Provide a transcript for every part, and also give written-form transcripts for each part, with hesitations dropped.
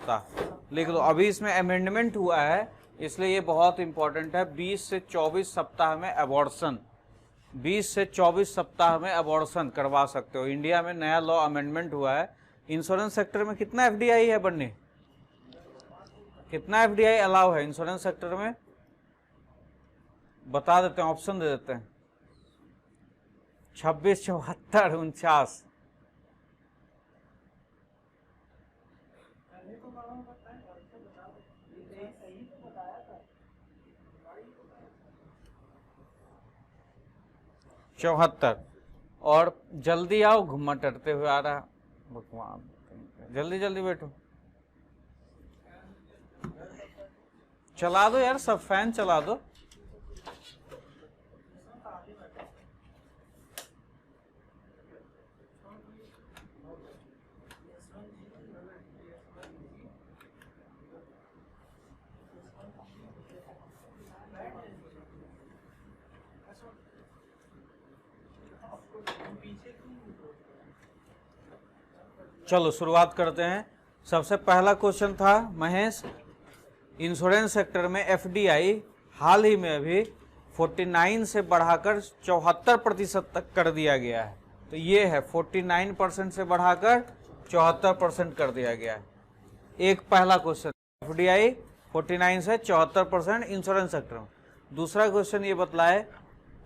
सप्ताह लिख लो। अभी इसमें अमेंडमेंट हुआ है इसलिए ये बहुत इंपॉर्टेंट है। 20 से 24 सप्ताह में अबॉर्शन, 20 से 24 सप्ताह में अबॉर्शन करवा सकते हो। इंडिया में नया लॉ अमेंडमेंट हुआ है। इंश्योरेंस सेक्टर में कितना एफडीआई है बन्नी, कितना एफडीआई अलाउ है इंश्योरेंस सेक्टर में? बता देते हैं, ऑप्शन दे देते हैं। 26, 74, 49। चौहत्तर। और जल्दी आओ, घुमा टरते हुए आ रहा भगवान, जल्दी जल्दी बैठो, चला दो यार, सब फैन चला दो। चलो शुरुआत करते हैं। सबसे पहला क्वेश्चन था महेश, इंश्योरेंस सेक्टर में एफडीआई हाल ही में अभी 49 से बढ़ाकर 74% तक कर दिया गया है। तो ये है 49% से बढ़ाकर 74% कर दिया गया है। एक पहला क्वेश्चन, एफडीआई 49 से 74% इंश्योरेंस सेक्टर में। दूसरा क्वेश्चन ये बतलाए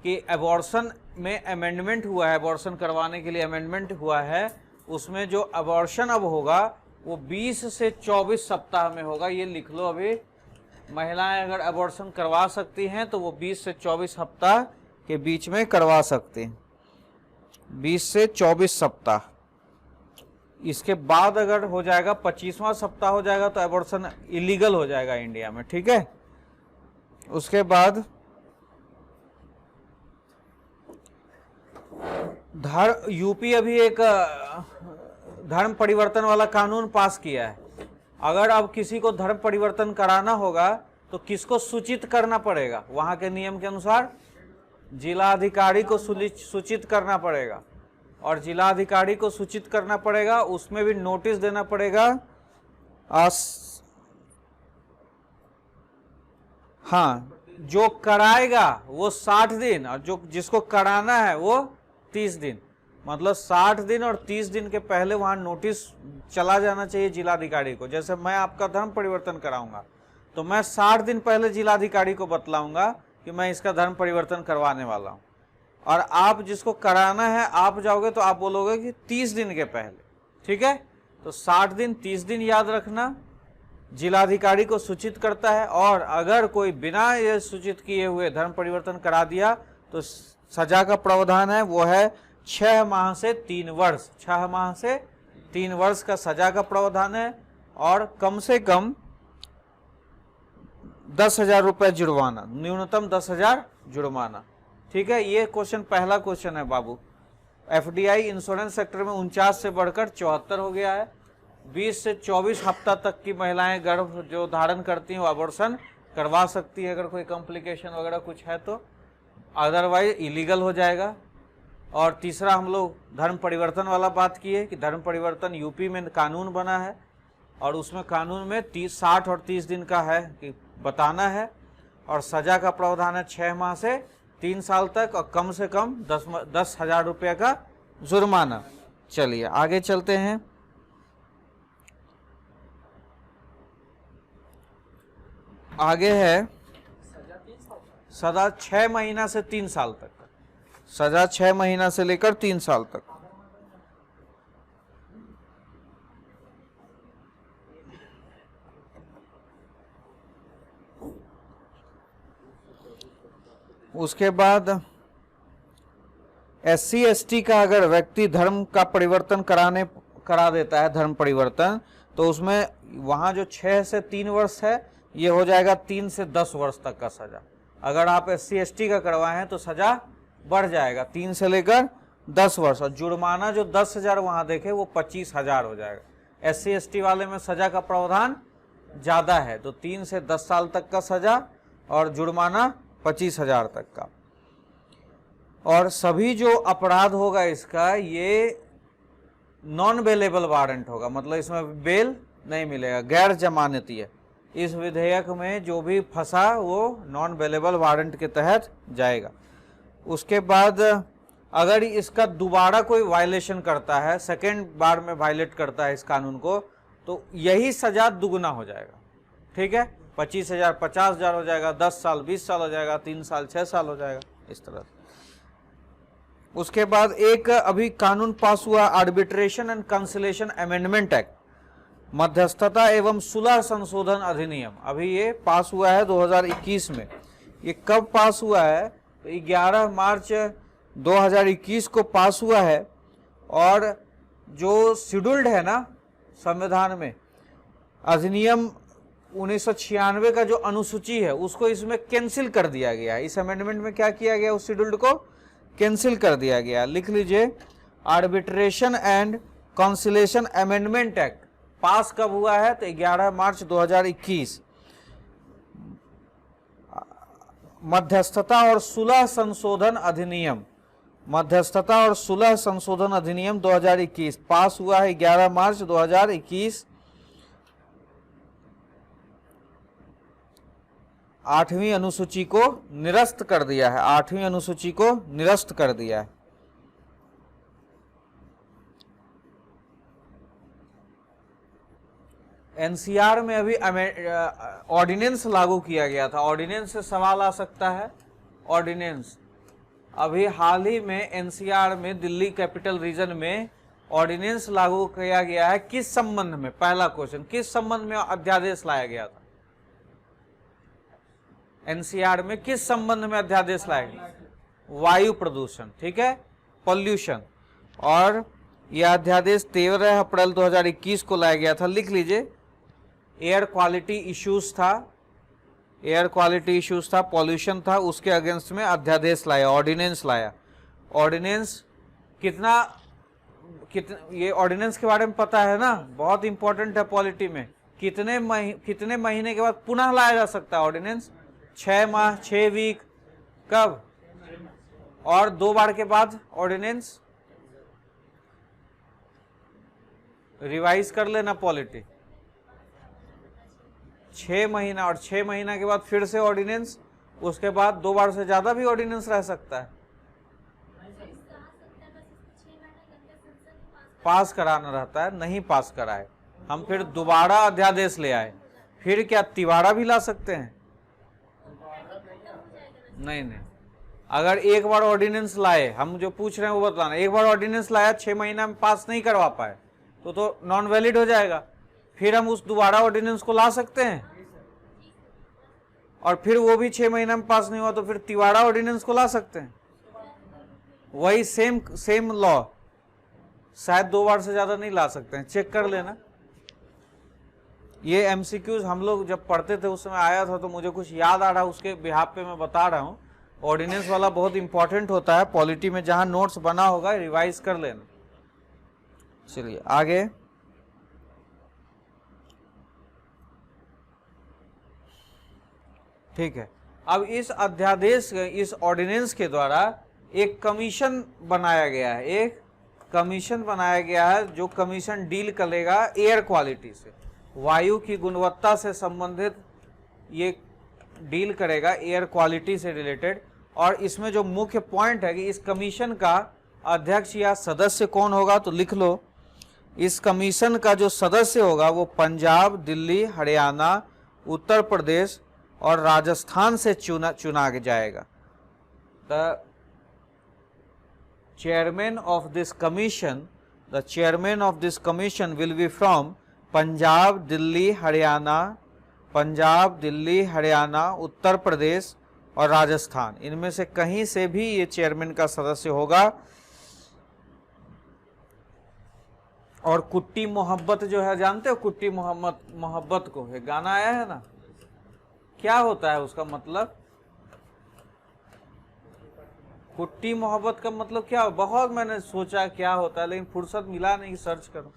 कि अबॉर्शन में अमेंडमेंट हुआ है, अबॉर्शन करवाने के लिए अमेंडमेंट हुआ है, उसमें जो अबॉर्शन अब होगा वो 20 से 24 सप्ताह में होगा। ये लिख लो अभी, महिलाएं अगर अबॉर्शन करवा सकती हैं तो वो 20 से 24 सप्ताह के बीच में करवा सकती हैं, 20 से 24 सप्ताह। इसके बाद अगर हो जाएगा 25वां सप्ताह हो जाएगा तो अबॉर्शन इलीगल हो जाएगा इंडिया में, ठीक है। उसके बाद यूपी अभी एक धर्म परिवर्तन वाला कानून पास किया है। अगर अब किसी को धर्म परिवर्तन कराना होगा तो किसको सूचित करना पड़ेगा? वहां के नियम के अनुसार जिला अधिकारी को सूचित करना पड़ेगा, और जिला अधिकारी को सूचित करना पड़ेगा, उसमें भी नोटिस देना पड़ेगा। हाँ, जो कराएगा वो 60 दिन और जो जिसको कराना है वो 30 दिन, मतलब 60 दिन और 30 दिन के पहले वहां नोटिस चला जाना चाहिए जिलाधिकारी को। जैसे मैं आपका धर्म परिवर्तन कराऊंगा तो मैं 60 दिन पहले जिलाधिकारी को बतलाऊंगा कि मैं इसका धर्म परिवर्तन करवाने वाला हूं, और आप जिसको कराना है आप जाओगे तो आप बोलोगे कि 30 दिन के पहले, ठीक है। तो 60 दिन 30 दिन याद रखना, जिलाधिकारी को सूचित करता है। और अगर कोई बिना ये सूचित किए हुए धर्म परिवर्तन करा दिया तो सजा का प्रावधान है, वो है 6 माह से 3 वर्ष, 6 माह से 3 वर्ष का सजा का प्रावधान है, और कम से कम 10,000 रुपये जुर्माना, न्यूनतम 10,000 जुर्माना, ठीक है। ये क्वेश्चन पहला क्वेश्चन है बाबू। एफडीआई इंश्योरेंस सेक्टर में 49 से बढ़कर 74 हो गया है। 20 से 24 हफ्ता तक की महिलाएं गर्भ जो धारण करती हैं वो अबॉर्शन करवा सकती है अगर कोई कॉम्प्लिकेशन वगैरह कुछ है तो, अदरवाइज इलीगल हो जाएगा। और तीसरा हम लोग धर्म परिवर्तन वाला बात किए कि धर्म परिवर्तन यूपी में कानून बना है, और उसमें कानून में 60 और 30 दिन का है कि बताना है, और सजा का प्रावधान है 6 माह से 3 साल तक, और कम से कम 10,000 रुपये का जुर्माना। चलिए आगे चलते हैं। आगे है सजा 6 महीना से 3 साल तक, सजा 6 महीना से लेकर 3 साल तक। उसके बाद SC ST का अगर व्यक्ति धर्म का परिवर्तन करा देता है धर्म परिवर्तन, तो उसमें वहां जो 6 से 3 वर्ष है ये हो जाएगा 3 से 10 वर्ष तक का सजा। अगर आप SC ST का करवाए हैं तो सजा बढ़ जाएगा 3 से लेकर 10 वर्ष, और जुर्माना जो 10,000 वहां देखे वो 25,000 हो जाएगा। SC ST वाले में सजा का प्रावधान ज्यादा है, तो 3 से 10 साल तक का सजा और जुर्माना 25,000 तक का। और सभी जो अपराध होगा इसका ये नॉन बेलेबल वारंट होगा, मतलब इसमें बेल नहीं मिलेगा, गैर जमानती है। इस विधेयक में जो भी फंसा वो नॉन बेलेबल वारंट के तहत जाएगा। उसके बाद अगर इसका दोबारा कोई वायलेशन करता है, सेकेंड बार में वायलेट करता है इस कानून को, तो यही सजा दुगना हो जाएगा। ठीक है, 25,000 50,000 हो जाएगा, 10 साल 20 साल हो जाएगा, 3 साल 6 साल हो जाएगा, इस तरह से। उसके बाद एक अभी कानून पास हुआ, arbitration and conciliation amendment act, मध्यस्थता एवं सुलह संशोधन अधिनियम। अभी ये पास हुआ है 2021 में। ये कब पास हुआ है? तो 11 मार्च 2021 को पास हुआ है। और जो शेड्यूल्ड है ना संविधान में, अधिनियम 1996 का जो अनुसूची है उसको इसमें कैंसिल कर दिया गया है। इस अमेंडमेंट में क्या किया गया? उस शेड्यूल्ड को कैंसिल कर दिया गया। लिख लीजिए, arbitration and conciliation amendment act पास कब हुआ है? तो 11 मार्च 2021। मध्यस्थता और सुलह संशोधन अधिनियम, मध्यस्थता और सुलह संशोधन अधिनियम 2021 पास हुआ है 11 मार्च 2021। 8वीं अनुसूची को निरस्त कर दिया है, 8वीं अनुसूची को निरस्त कर दिया है। एनसीआर में अभी ऑर्डिनेंस लागू किया गया था। ऑर्डिनेंस से सवाल आ सकता है। ऑर्डिनेंस अभी हाल ही में एनसीआर में दिल्ली कैपिटल रीजन में ऑर्डिनेंस लागू किया गया है। किस संबंध में? पहला क्वेश्चन, किस संबंध में अध्यादेश लाया गया था? एनसीआर में किस संबंध में अध्यादेश लाया गया? वायु प्रदूषण, ठीक है, पॉल्यूशन। और यह अध्यादेश 13 अप्रैल 2021 को लाया गया था। लिख लीजिए, एयर क्वालिटी इश्यूज था, एयर क्वालिटी इश्यूज था, पॉल्यूशन था, उसके अगेंस्ट में अध्यादेश लाया, ऑर्डिनेंस लाया। ऑर्डिनेंस ये ऑर्डिनेंस के बारे में पता है ना, बहुत इंपॉर्टेंट है पॉलिटी में। कितने महीने के बाद पुनः लाया जा सकता है ऑर्डिनेंस? 6 माह, 6 वीक, कब? और 2 बार के बाद ऑर्डिनेंस रिवाइज कर लेना पॉलिटी। 6 महीना और 6 महीना के बाद फिर से ऑर्डिनेंस, उसके बाद 2 बार से ज्यादा भी ऑर्डिनेंस रह सकता है। पास कराना रहता है, नहीं पास कराए हम फिर दोबारा अध्यादेश ले आए, फिर क्या तिवारा भी ला सकते हैं? नहीं नहीं, अगर एक बार ऑर्डिनेंस लाए, हम जो पूछ रहे हैं वो बताना, एक बार ऑर्डिनेंस लाया 6 महीना में पास नहीं करवा पाए तो नॉन वैलिड हो जाएगा। फिर हम उस दोबारा ऑर्डिनेंस को ला सकते हैं, और फिर वो भी 6 महीना में पास नहीं हुआ तो फिर तिवारा ऑर्डिनेंस को ला सकते हैं। वही सेम लॉ, शायद 2 बार से ज्यादा नहीं ला सकते हैं, चेक कर लेना। ये एमसीक्यूज हम लोग जब पढ़ते थे उस समय आया था, तो मुझे कुछ याद आ रहा है, उसके बिहाफ पे मैं बता रहा हूँ। ऑर्डिनेंस वाला बहुत इंपॉर्टेंट होता है पॉलिटी में, जहां नोट्स बना होगा रिवाइज कर लेना। चलिए आगे। ठीक है, अब इस अध्यादेश, इस ऑर्डिनेंस के द्वारा एक कमीशन बनाया गया है, एक कमीशन बनाया गया है, जो कमीशन डील करेगा एयर क्वालिटी से, वायु की गुणवत्ता से संबंधित ये डील करेगा, एयर क्वालिटी से रिलेटेड। और इसमें जो मुख्य पॉइंट है कि इस कमीशन का अध्यक्ष या सदस्य कौन होगा, तो लिख लो, इस कमीशन का जो सदस्य होगा वो पंजाब, दिल्ली, हरियाणा, उत्तर प्रदेश और राजस्थान से चुना जाएगा। The chairman of this commission, the chairman of this commission will be from Punjab, Delhi, Haryana, Uttar Pradesh और राजस्थान। इनमें से कहीं से भी ये चेयरमैन का सदस्य होगा। और कुट्टी मोहब्बत जो है, जानते हो कुट्टी मोहब्बत को, ये गाना आया है ना, क्या होता है उसका मतलब? कुट्टी मोहब्बत का मतलब क्या? बहुत मैंने सोचा क्या होता है, लेकिन फुर्सत मिला नहीं, सर्च करो।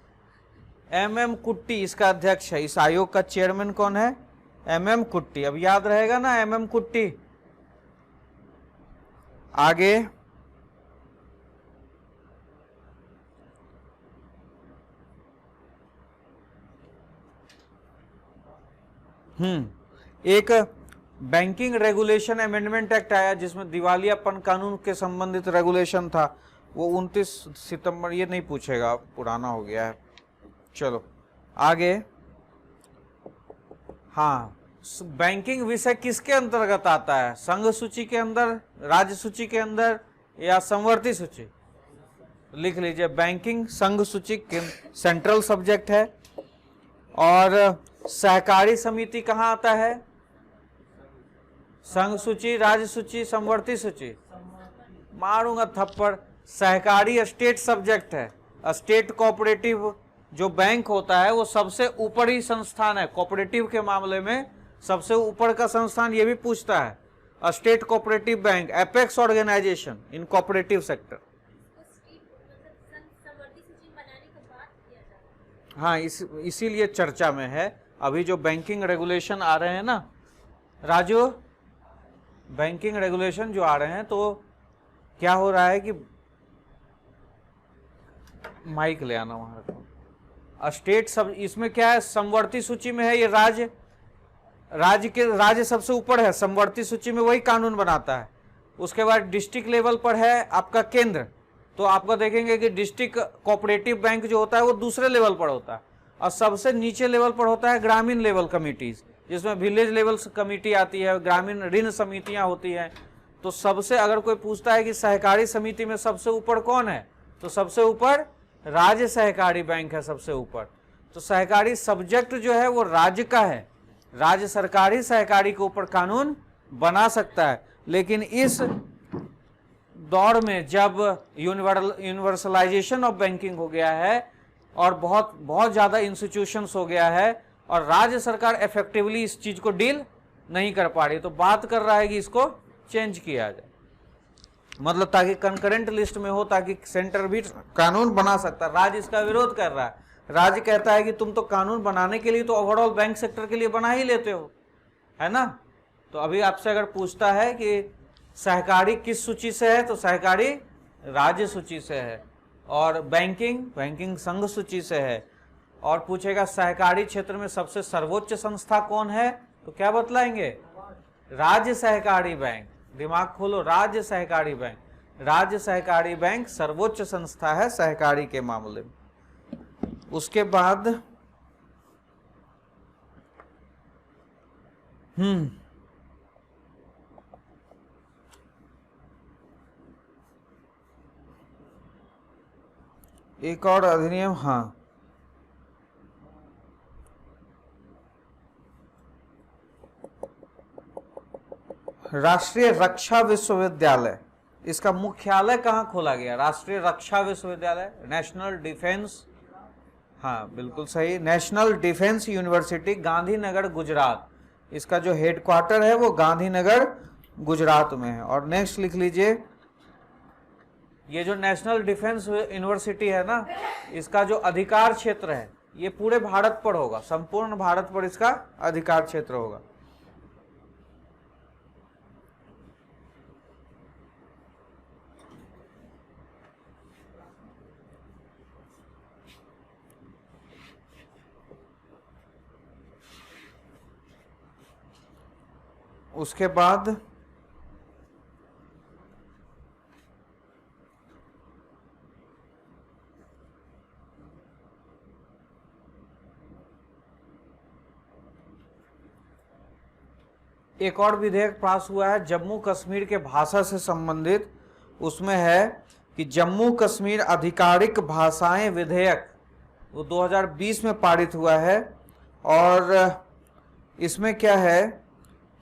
MM कुट्टी इसका अध्यक्ष है। इस आयोग का चेयरमैन कौन है? MM कुट्टी। अब याद रहेगा ना MM कुट्टी। आगे, एक बैंकिंग रेगुलेशन अमेंडमेंट एक्ट आया जिसमें दिवालियापन कानून के संबंधित रेगुलेशन था, वो 29 सितंबर, ये नहीं पूछेगा, पुराना हो गया है। चलो आगे। हाँ, बैंकिंग विषय किसके अंतर्गत आता है? संघ सूची के अंदर, राज्य सूची के अंदर या समवर्ती सूची? लिख लीजिए, बैंकिंग संघ सूची सेंट्रल सब्जेक्ट है। और सहकारी समिति कहाँ आता है? संघ सूची, राज्य सूची, समवर्ती सूची? मारूंगा थप्पड़। सहकारी स्टेट सब्जेक्ट है। स्टेट कोऑपरेटिव जो बैंक होता है वो सबसे ऊपरी संस्थान है कोऑपरेटिव के मामले में, सबसे ऊपर का संस्थान ये भी पूछता है। State cooperative bank, apex organisation in cooperative sector. हाँ, इसीलिए चर्चा में है। अभी जो बैंकिंग रेगुलेशन आ रहे हैं ना राजू, बैंकिंग रेगुलेशन जो आ रहे हैं, तो क्या हो रहा है कि माइक ले आना वहां रखो। स्टेट सब इसमें क्या है, समवर्ती सूची में है ये राज्य सबसे ऊपर है, समवर्ती सूची में वही कानून बनाता है। उसके बाद डिस्ट्रिक्ट लेवल पर है आपका केंद्र, तो आपको देखेंगे कि डिस्ट्रिक्ट कोऑपरेटिव बैंक जो होता है वो दूसरे लेवल पर होता है, और सबसे नीचे लेवल पर होता है ग्रामीण लेवल कमिटीज, जिसमें विलेज लेवल कमिटी आती है, ग्रामीण ऋण समितियां होती हैं। तो सबसे, अगर कोई पूछता है कि सहकारी समिति में सबसे ऊपर कौन है, तो सबसे ऊपर राज्य सहकारी बैंक है सबसे ऊपर। तो सहकारी सब्जेक्ट जो है वो राज्य का है, राज्य सरकारी सहकारी के ऊपर कानून बना सकता है। लेकिन इस दौर में जब यूनिवर्सलाइजेशन ऑफ बैंकिंग हो गया है और बहुत ज्यादा इंस्टीट्यूशंस हो गया है और राज्य सरकार इफेक्टिवली इस चीज को डील नहीं कर पा रही, तो बात कर रहा है कि इसको चेंज किया जाए, मतलब ताकि कंकरेंट लिस्ट में हो, ताकि सेंटर भी कानून बना सकता है। राज्य इसका विरोध कर रहा है। राज्य कहता है कि तुम तो कानून बनाने के लिए तो ओवरऑल बैंक सेक्टर के लिए बना ही लेते हो, है ना। तो अभी आपसे अगर पूछता है कि सहकारी किस सूची से है, तो सहकारी राज्य सूची से है, और बैंकिंग संघ सूची से है। और पूछेगा सहकारी क्षेत्र में सबसे सर्वोच्च संस्था कौन है, तो क्या बतलाएंगे? राज्य सहकारी बैंक। दिमाग खोलो, राज्य सहकारी बैंक। राज्य सहकारी बैंक सर्वोच्च संस्था है सहकारी के मामले में। उसके बाद एक और अधिनियम, हाँ, राष्ट्रीय रक्षा विश्वविद्यालय, इसका मुख्यालय कहाँ खोला गया? राष्ट्रीय रक्षा विश्वविद्यालय, नेशनल डिफेंस, हाँ बिल्कुल सही, national defence university, Gandhinagar Gujarat. इसका जो हेडक्वार्टर है वो गांधीनगर गुजरात में है। और नेक्स्ट लिख लीजिए, ये जो नेशनल डिफेंस यूनिवर्सिटी है ना, इसका जो अधिकार क्षेत्र है ये पूरे भारत पर होगा, संपूर्ण भारत पर इसका अधिकार क्षेत्र होगा। उसके बाद एक और विधेयक पास हुआ है जम्मू कश्मीर के भाषा से संबंधित। उसमें है कि जम्मू कश्मीर आधिकारिक भाषाएं विधेयक, वो 2020 में पारित हुआ है। और इसमें क्या है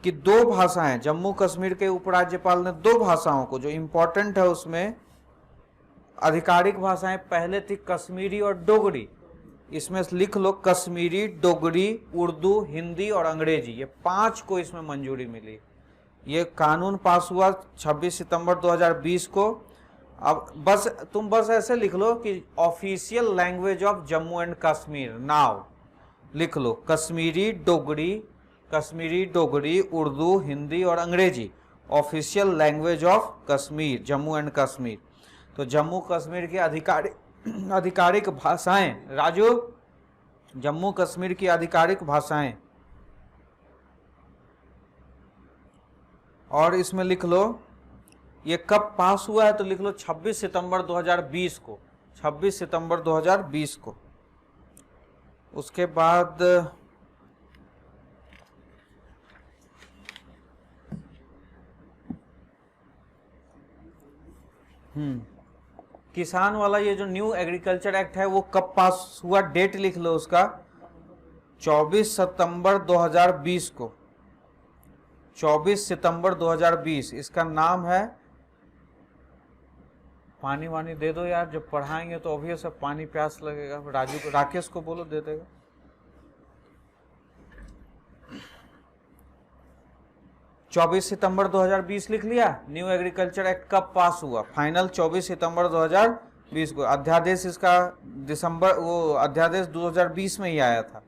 कि 2 भाषाएं, जम्मू कश्मीर के उपराज्यपाल ने 2 भाषाओं को, जो इम्पोर्टेंट है उसमें आधिकारिक भाषाएं पहले थी कश्मीरी और डोगरी। इसमें लिख लो कश्मीरी, डोगरी, उर्दू, हिंदी और अंग्रेजी, ये 5 को इसमें मंजूरी मिली। ये कानून पास हुआ 26 सितंबर 2020 को। अब तुम बस ऐसे लिख लो कि official language of Jammu and Kashmir now, लिख लो कश्मीरी, डोगरी, उर्दू, हिंदी और अंग्रेजी, official language of Kashmir, Jammu and Kashmir. तो जम्मू कश्मीर की आधिकारिक भाषाएं, राजू, जम्मू कश्मीर की आधिकारिक भाषाएं और इसमें लिख लो ये कब पास हुआ है, तो लिख लो 26 सितंबर 2020 को, 26 सितंबर 2020 को। उसके बाद किसान वाला ये जो न्यू एग्रीकल्चर एक्ट है वो कब पास हुआ, डेट लिख लो उसका 24 सितंबर 2020 को, 24 सितंबर 2020। इसका नाम है, पानी वानी दे दो यार, जब पढ़ाएंगे तो ऑब्वियस है पानी प्यास लगेगा। राजू को, राकेश को बोलो दे देगा। चौबीस सितंबर 2020 लिख लिया। न्यू एग्रीकल्चर एक्ट कब पास हुआ, फाइनल 24 सितंबर 2020 को। अध्यादेश इसका दिसंबर, वो अध्यादेश 2020 में ही आया था।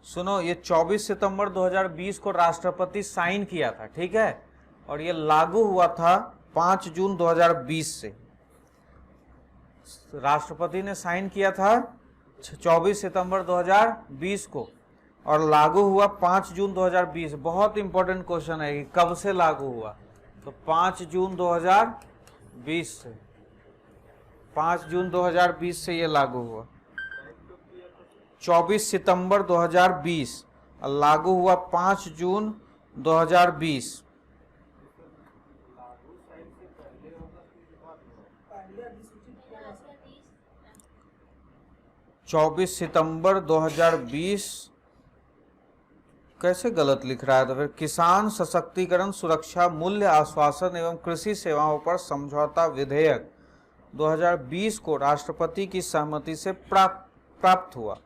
सुनो, ये 24 सितंबर 2020 को राष्ट्रपति साइन किया था, ठीक है, और ये लागू हुआ था 5 जून 2020 से। राष्ट्रपति ने साइन किया था 24 सितंबर 2020 को और लागू हुआ 5 जून 2020। बहुत इंपॉर्टेंट क्वेश्चन है कि कब से लागू हुआ, तो 5 जून 2020 से, 5 जून 2020 से ये लागू हुआ। 24 सितंबर 2020 और लागू हुआ 5 जून 2020। चौबीस सितंबर 2020 कैसे गलत लिख रहा है, तो फिर किसान सशक्तिकरण सुरक्षा मूल्य आश्वासन एवं कृषि सेवाओं पर समझौता विधेयक 2020 को राष्ट्रपति की सहमति से प्राप्त हुआ।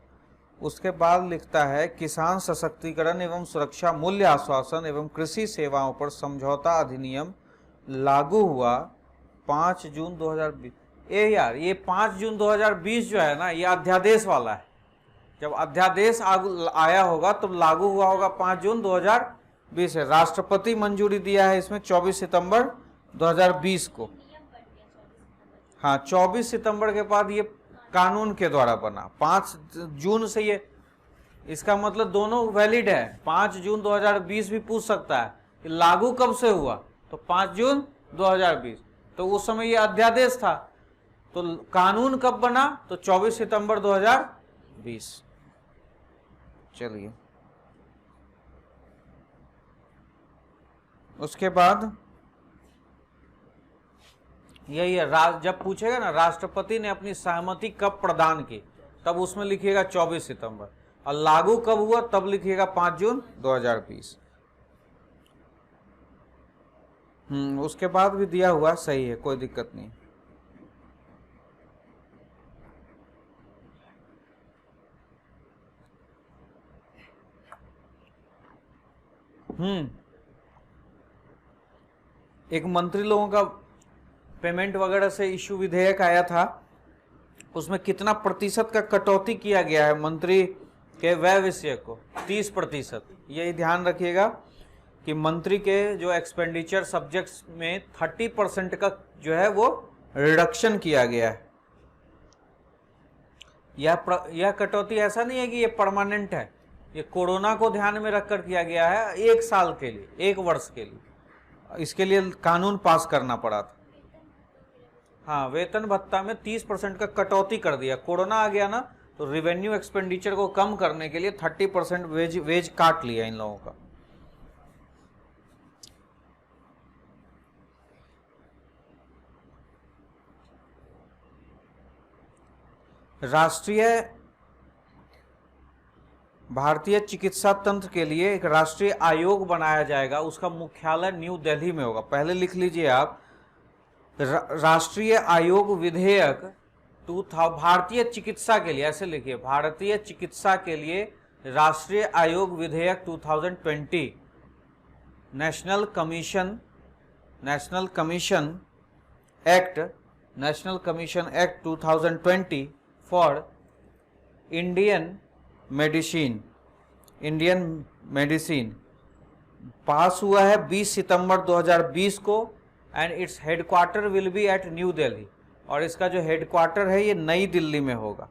उसके बाद लिखता है किसान सशक्तिकरण एवं सुरक्षा मूल्य आश्वासन एवं कृषि सेवाओं पर समझौता अधिनियम लागू हुआ 5 जून 2020। ए यार, ये 5 जून 2020 जो है ना, ये अध्यादेश वाला है। जब अध्यादेश आया होगा तब लागू हुआ होगा 5 जून 2020 है। राष्ट्रपति मंजूरी दिया है इसमें 24 सितंबर 2020 को। हाँ, 24 सितंबर के बाद ये कानून के द्वारा बना। 5 जून से ये, इसका मतलब दोनों वैलिड है। 5 जून 2020 भी पूछ सकता है कि लागू कब से हुआ, तो 5 जून 2020, तो उस समय ये अध्यादेश था। तो कानून कब बना, तो 24 सितंबर 2020। चलिए, उसके बाद यही है, जब पूछेगा ना राष्ट्रपति ने अपनी सहमति कब प्रदान की, तब उसमें लिखिएगा 24 सितंबर, और लागू कब हुआ तब लिखिएगा 5 जून 2020। उसके बाद भी दिया हुआ सही है, कोई दिक्कत नहीं। एक मंत्री लोगों का पेमेंट वगैरह से इशू विधेयक आया था, उसमें कितना प्रतिशत का कटौती किया गया है मंत्री के व्यय विषय को, 30%। यही ध्यान रखिएगा कि मंत्री के जो एक्सपेंडिचर सब्जेक्ट्स में 30% का जो है वो रिडक्शन किया गया है। यह कटौती ऐसा नहीं है कि ये परमानेंट है, ये कोरोना को ध्यान में रखकर किया गया है, 1 साल के लिए, 1 वर्ष के लिए। इसके लिए कानून पास करना पड़ा था। हाँ, वेतन भत्ता में 30% का कटौती कर दिया। कोरोना आ गया ना, तो रेवेन्यू एक्सपेंडिचर को कम करने के लिए 30% वेज काट लिया इन लोगों का। राष्ट्रीय भारतीय चिकित्सा तंत्र के लिए एक राष्ट्रीय आयोग बनाया जाएगा, उसका मुख्यालय न्यू दिल्ली में होगा। पहले लिख लीजिए आप, राष्ट्रीय आयोग विधेयक भारतीय चिकित्सा के लिए, ऐसे लिखिए, भारतीय चिकित्सा के लिए राष्ट्रीय आयोग विधेयक 2020, national commission act 2020 for Indian medicine Indian medicine pass हुआ है 20 सितंबर 2020 को and it's headquarter will be at New Delhi, और इसका जो हेडक्वार्टर है ये नई दिल्ली में होगा।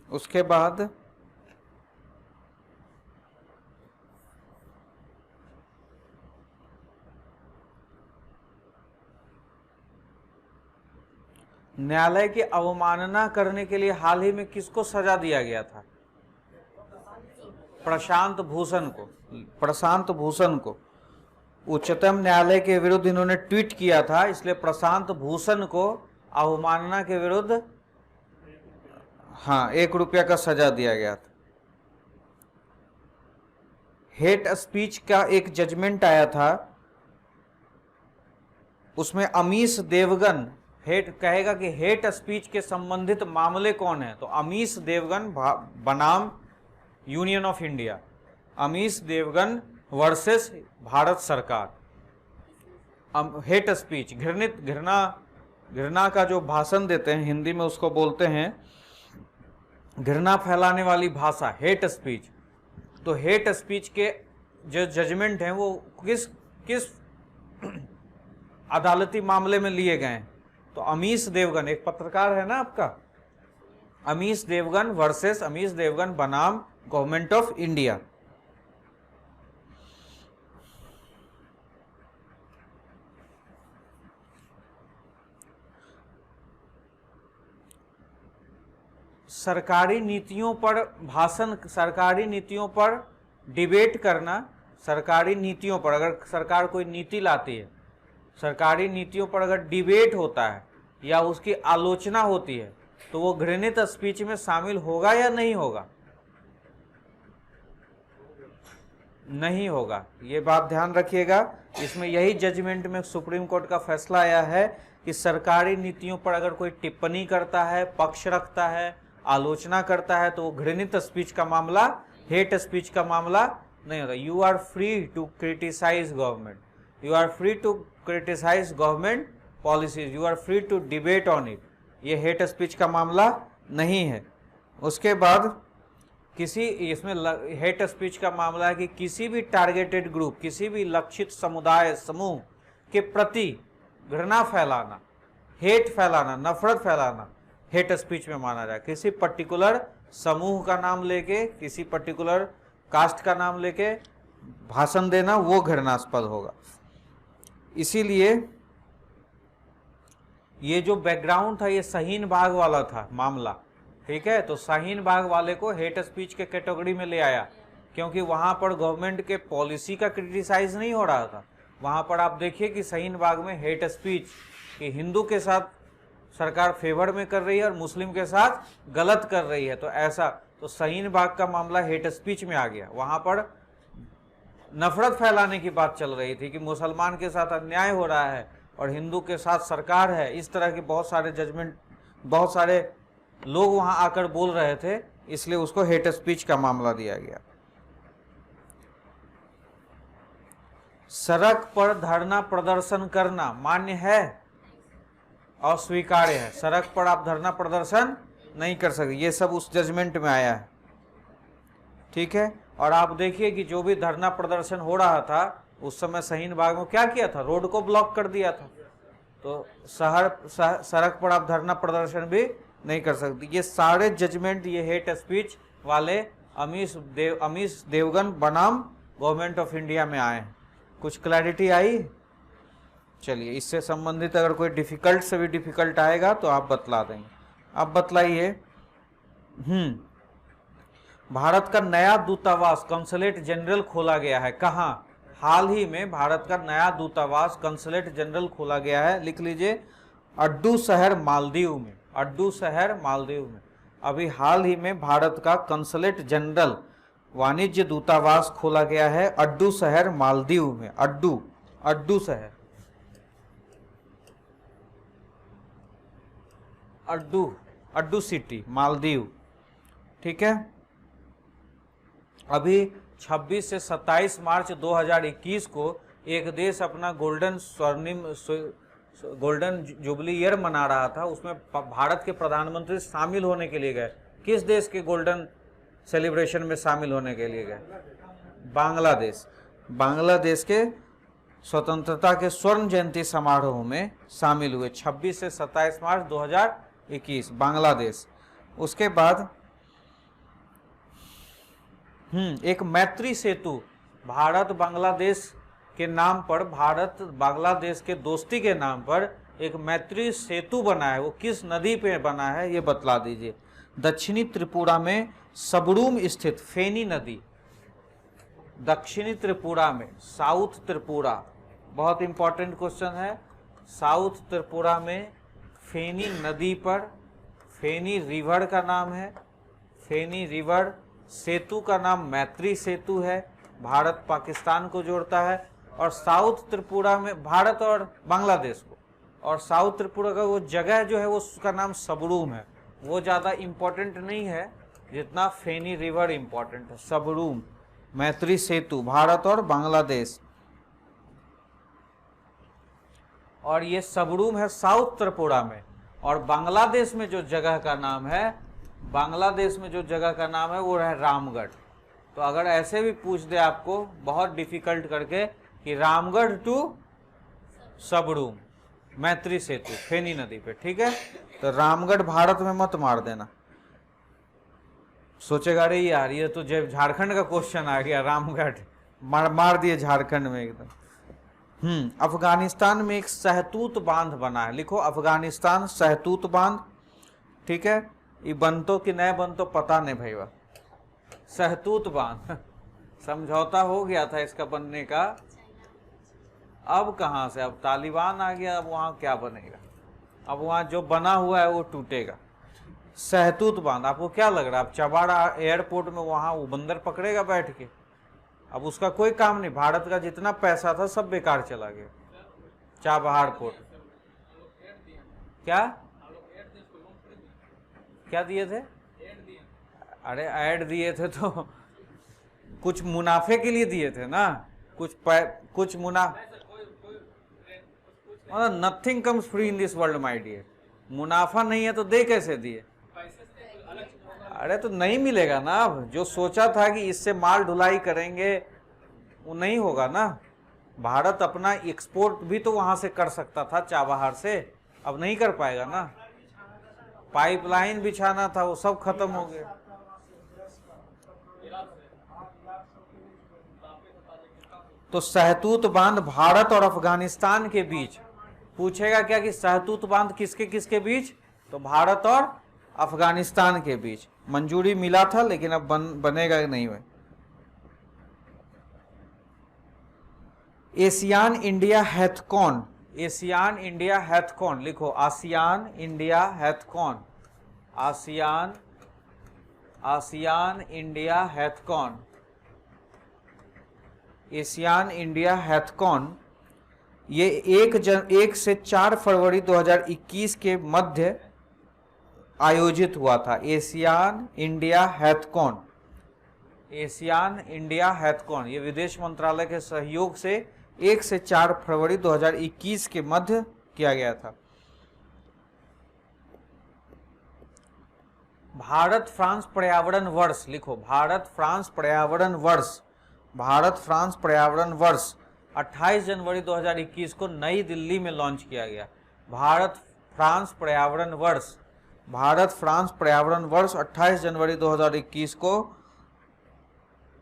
उसके बाद न्यायालय की अवमानना करने के लिए हाल ही में किसको सजा दिया गया था? प्रशांत भूषण को। प्रशांत भूषण को उच्चतम न्यायालय के विरुद्ध इन्होंने ट्वीट किया था, इसलिए प्रशांत भूषण को अवमानना के विरुद्ध हाँ 1 रुपया का सजा दिया गया था। हेट स्पीच का एक जजमेंट आया था, उसमें अमीश देवगन हेट कहेगा कि हेट स्पीच के संबंधित मामले कौन है, तो अमीश देवगन बनाम union of India, Amish Devgan versus Bharat सरकार। हेट स्पीच घृणा का जो भाषण देते हैं, हिंदी में उसको बोलते हैं घृणा फैलाने वाली भाषा, हेट स्पीच। तो हेट स्पीच के जो जजमेंट हैं वो किस अदालती मामले में लिए गए हैं? तो अमीश देवगन, एक पत्रकार है ना आपका, अमीश देवगन वर्सेस अमीश देवगन बनाम गवर्नमेंट ऑफ इंडिया। सरकारी नीतियों पर भाषण, सरकारी नीतियों पर डिबेट करना, सरकारी नीतियों पर अगर सरकार कोई नीति लाती है, सरकारी नीतियों पर अगर डिबेट होता है या उसकी आलोचना होती है, तो वो घृणित स्पीच में शामिल होगा या नहीं होगा? नहीं होगा, ये बात ध्यान रखिएगा। इसमें यही जजमेंट में सुप्रीम कोर्ट का फैसला आया है कि सरकारी नीतियों पर अगर कोई टिप्पणी करता है, पक्ष रखता है, आलोचना करता है, तो वो घृणित स्पीच का मामला, हेट स्पीच का मामला नहीं होगा। You are free to criticise government, you are free to criticise government policies, you are free to debate on it. ये हेट स्पीच का मामला नहीं है। उसके बाद किसी, इसमें हेट स्पीच का मामला है कि किसी भी टारगेटेड ग्रुप, किसी भी लक्षित समुदाय समूह के प्रति घृणा फैलाना, हेट फैलाना, नफरत फैलाना हेट स्पीच में माना जाए। किसी पर्टिकुलर समूह का नाम लेके, किसी पर्टिकुलर कास्ट का नाम लेके भाषण देना वो घृणास्पद होगा। इसीलिए ये जो बैकग्राउंड था ये शाहीन बाग वाला था मामला, ठीक है। तो शाहीन बाग वाले को हेट स्पीच के कैटेगरी में ले आया, क्योंकि वहां पर गवर्नमेंट के पॉलिसी का क्रिटिसाइज नहीं हो रहा था। वहां पर आप देखिए कि शाहीन बाग में हेट स्पीच कि हिंदू के साथ सरकार फेवर में कर रही है और मुस्लिम के साथ गलत कर रही है, तो ऐसा, तो शाहीन बाग का मामला हेट स्पीच में आ गया। वहां पर नफरत फैलाने की बात चल रही थी कि मुसलमान के साथ अन्याय हो रहा है और हिंदू के साथ सरकार है, इस तरह के बहुत सारे जजमेंट, बहुत सारे लोग वहां आकर बोल रहे थे, इसलिए उसको हेट स्पीच का मामला दिया गया। सड़क पर धरना प्रदर्शन करना मान्य है, अस्वीकार्य है। सड़क पर आप धरना प्रदर्शन नहीं कर सकते, ये सब उस जजमेंट में आया है, ठीक है। और आप देखिए कि जो भी धरना प्रदर्शन हो रहा था उस समय शाहीन बाग में क्या किया था, रोड को ब्लॉक कर दिया था। तो सड़क पर आप धरना प्रदर्शन भी नहीं कर सकते। ये सारे जजमेंट ये हेट स्पीच वाले अमीश देवगन बनाम गवर्नमेंट ऑफ इंडिया में आए हैं। कुछ क्लैरिटी आई? चलिए, इससे संबंधित अगर कोई डिफिकल्ट से भी डिफिकल्ट आएगा तो आप बतला देंगे। आप बतलाइए। भारत का नया दूतावास कंसुलेट जनरल खोला गया है, कहाँ? हाल ही में भारत का नया दूतावास कंसुलेट जनरल खोला गया है, लिख लीजिए, अड्डू शहर मालदीव में। अड्डू शहर मालदीव में अभी हाल ही में भारत का कंसुलेट जनरल वाणिज्य दूतावास खोला गया है अड्डू शहर मालदीव में। अड्डू शहर, अड्डू सिटी मालदीव, ठीक है। अभी 26 से 27 मार्च 2021 को एक देश अपना गोल्डन गोल्डन जुबली ईयर मना रहा था, उसमें भारत के प्रधानमंत्री शामिल होने के लिए गए। किस देश के गोल्डन सेलिब्रेशन में शामिल होने के लिए गए? बांग्लादेश। बांग्लादेश के स्वतंत्रता के स्वर्ण जयंती समारोह में शामिल हुए 26 से 27 मार्च 2021, बांग्लादेश। उसके बाद एक मैत्री सेतु भारत बांग्लादेश के नाम पर, भारत बांग्लादेश के दोस्ती के नाम पर एक मैत्री सेतु बना है, वो किस नदी पे बना है ये बतला दीजिए। दक्षिणी त्रिपुरा में सबरूम स्थित फेनी नदी, दक्षिणी त्रिपुरा में, साउथ त्रिपुरा, बहुत इंपॉर्टेंट क्वेश्चन है। साउथ त्रिपुरा में फेनी नदी पर, फेनी रिवर का नाम है, फेनी रिवर, सेतु का नाम मैत्री सेतु है, भारत पाकिस्तान को जोड़ता है। और साउथ त्रिपुरा में भारत और बांग्लादेश को, और साउथ त्रिपुरा का वो जगह जो है वो उसका नाम सबरूम है। वो ज़्यादा इम्पोर्टेंट नहीं है जितना फेनी रिवर इम्पोर्टेंट है। सबरूम, मैत्री सेतु, भारत और बांग्लादेश। और ये सबरूम है साउथ त्रिपुरा में। और बांग्लादेश में जो जगह का नाम है, बांग्लादेश में जो जगह का नाम है वो है रामगढ़। तो अगर ऐसे भी पूछ दे आपको बहुत डिफिकल्ट करके कि रामगढ़ टू सबरूम, मैत्री सेतु, फेनी नदी पे, ठीक है, तो रामगढ़ भारत में मत मार देना। सोचेगा अरे यार ये तो जब झारखंड का क्वेश्चन आ गया, रामगढ़ मार दिए झारखंड में एकदम। अफगानिस्तान में एक सहतूत बांध बना है, लिखो अफगानिस्तान सहतूत बांध, ठीक है। ये बनतो कि नहीं बनतो पता नहीं भैया। सहतूत बांध समझौता हो गया था इसका बनने का, अब कहाँ से, अब तालिबान आ गया, अब वहाँ क्या बनेगा, अब वहाँ जो बना हुआ है वो टूटेगा। सहतूत बांध, आपको क्या लग रहा है अब चबाड़ा एयरपोर्ट में वहाँ वो बंदर पकड़ेगा बैठ के? अब उसका कोई काम नहीं, भारत का जितना पैसा था सब बेकार चला गया। चाबहार पोर्ट क्या क्या दिए थे? अरे ऐड दिए थे तो कुछ मुनाफे के लिए दिए थे ना, कुछ मुनाफा। Nothing comes free in this world my dear. मुनाफा नहीं है तो दे कैसे दिए? अरे तो नहीं मिलेगा ना। अब जो सोचा था कि इससे माल ढुलाई करेंगे वो नहीं होगा ना। भारत अपना एक्सपोर्ट भी तो वहां से कर सकता था चाबहार से, अब नहीं कर पाएगा ना। पाइपलाइन बिछाना था वो सब खत्म हो गया। तो सहतूत बांध भारत और अफगानिस्तान के बीच, पूछेगा क्या कि सहतूत बांध किसके किसके बीच? तो भारत और अफगानिस्तान के बीच। मंजूरी मिला था लेकिन अब बनेगा नहीं हुए। एशियान इंडिया हैथकॉन, एशियान इंडिया हैथकॉन, लिखो आसियान इंडिया हैथकॉन, आसियान इंडिया हैथकॉन, एशियान इंडिया हैथकॉन। ये 1 से 4 फरवरी 2021 के मध्य आयोजित हुआ था। एशियान इंडिया हैथकॉन, एशियान इंडिया हैथकॉन, ये विदेश मंत्रालय के सहयोग से 1 से 4 फरवरी 2021 के मध्य किया गया था। भारत फ्रांस पर्यावरण वर्ष, लिखो भारत फ्रांस पर्यावरण वर्ष, भारत फ्रांस पर्यावरण वर्ष 28 जनवरी 2021 को नई दिल्ली में लॉन्च किया गया। भारत फ्रांस पर्यावरण वर्ष, भारत फ्रांस पर्यावरण वर्ष 28 जनवरी 2021 को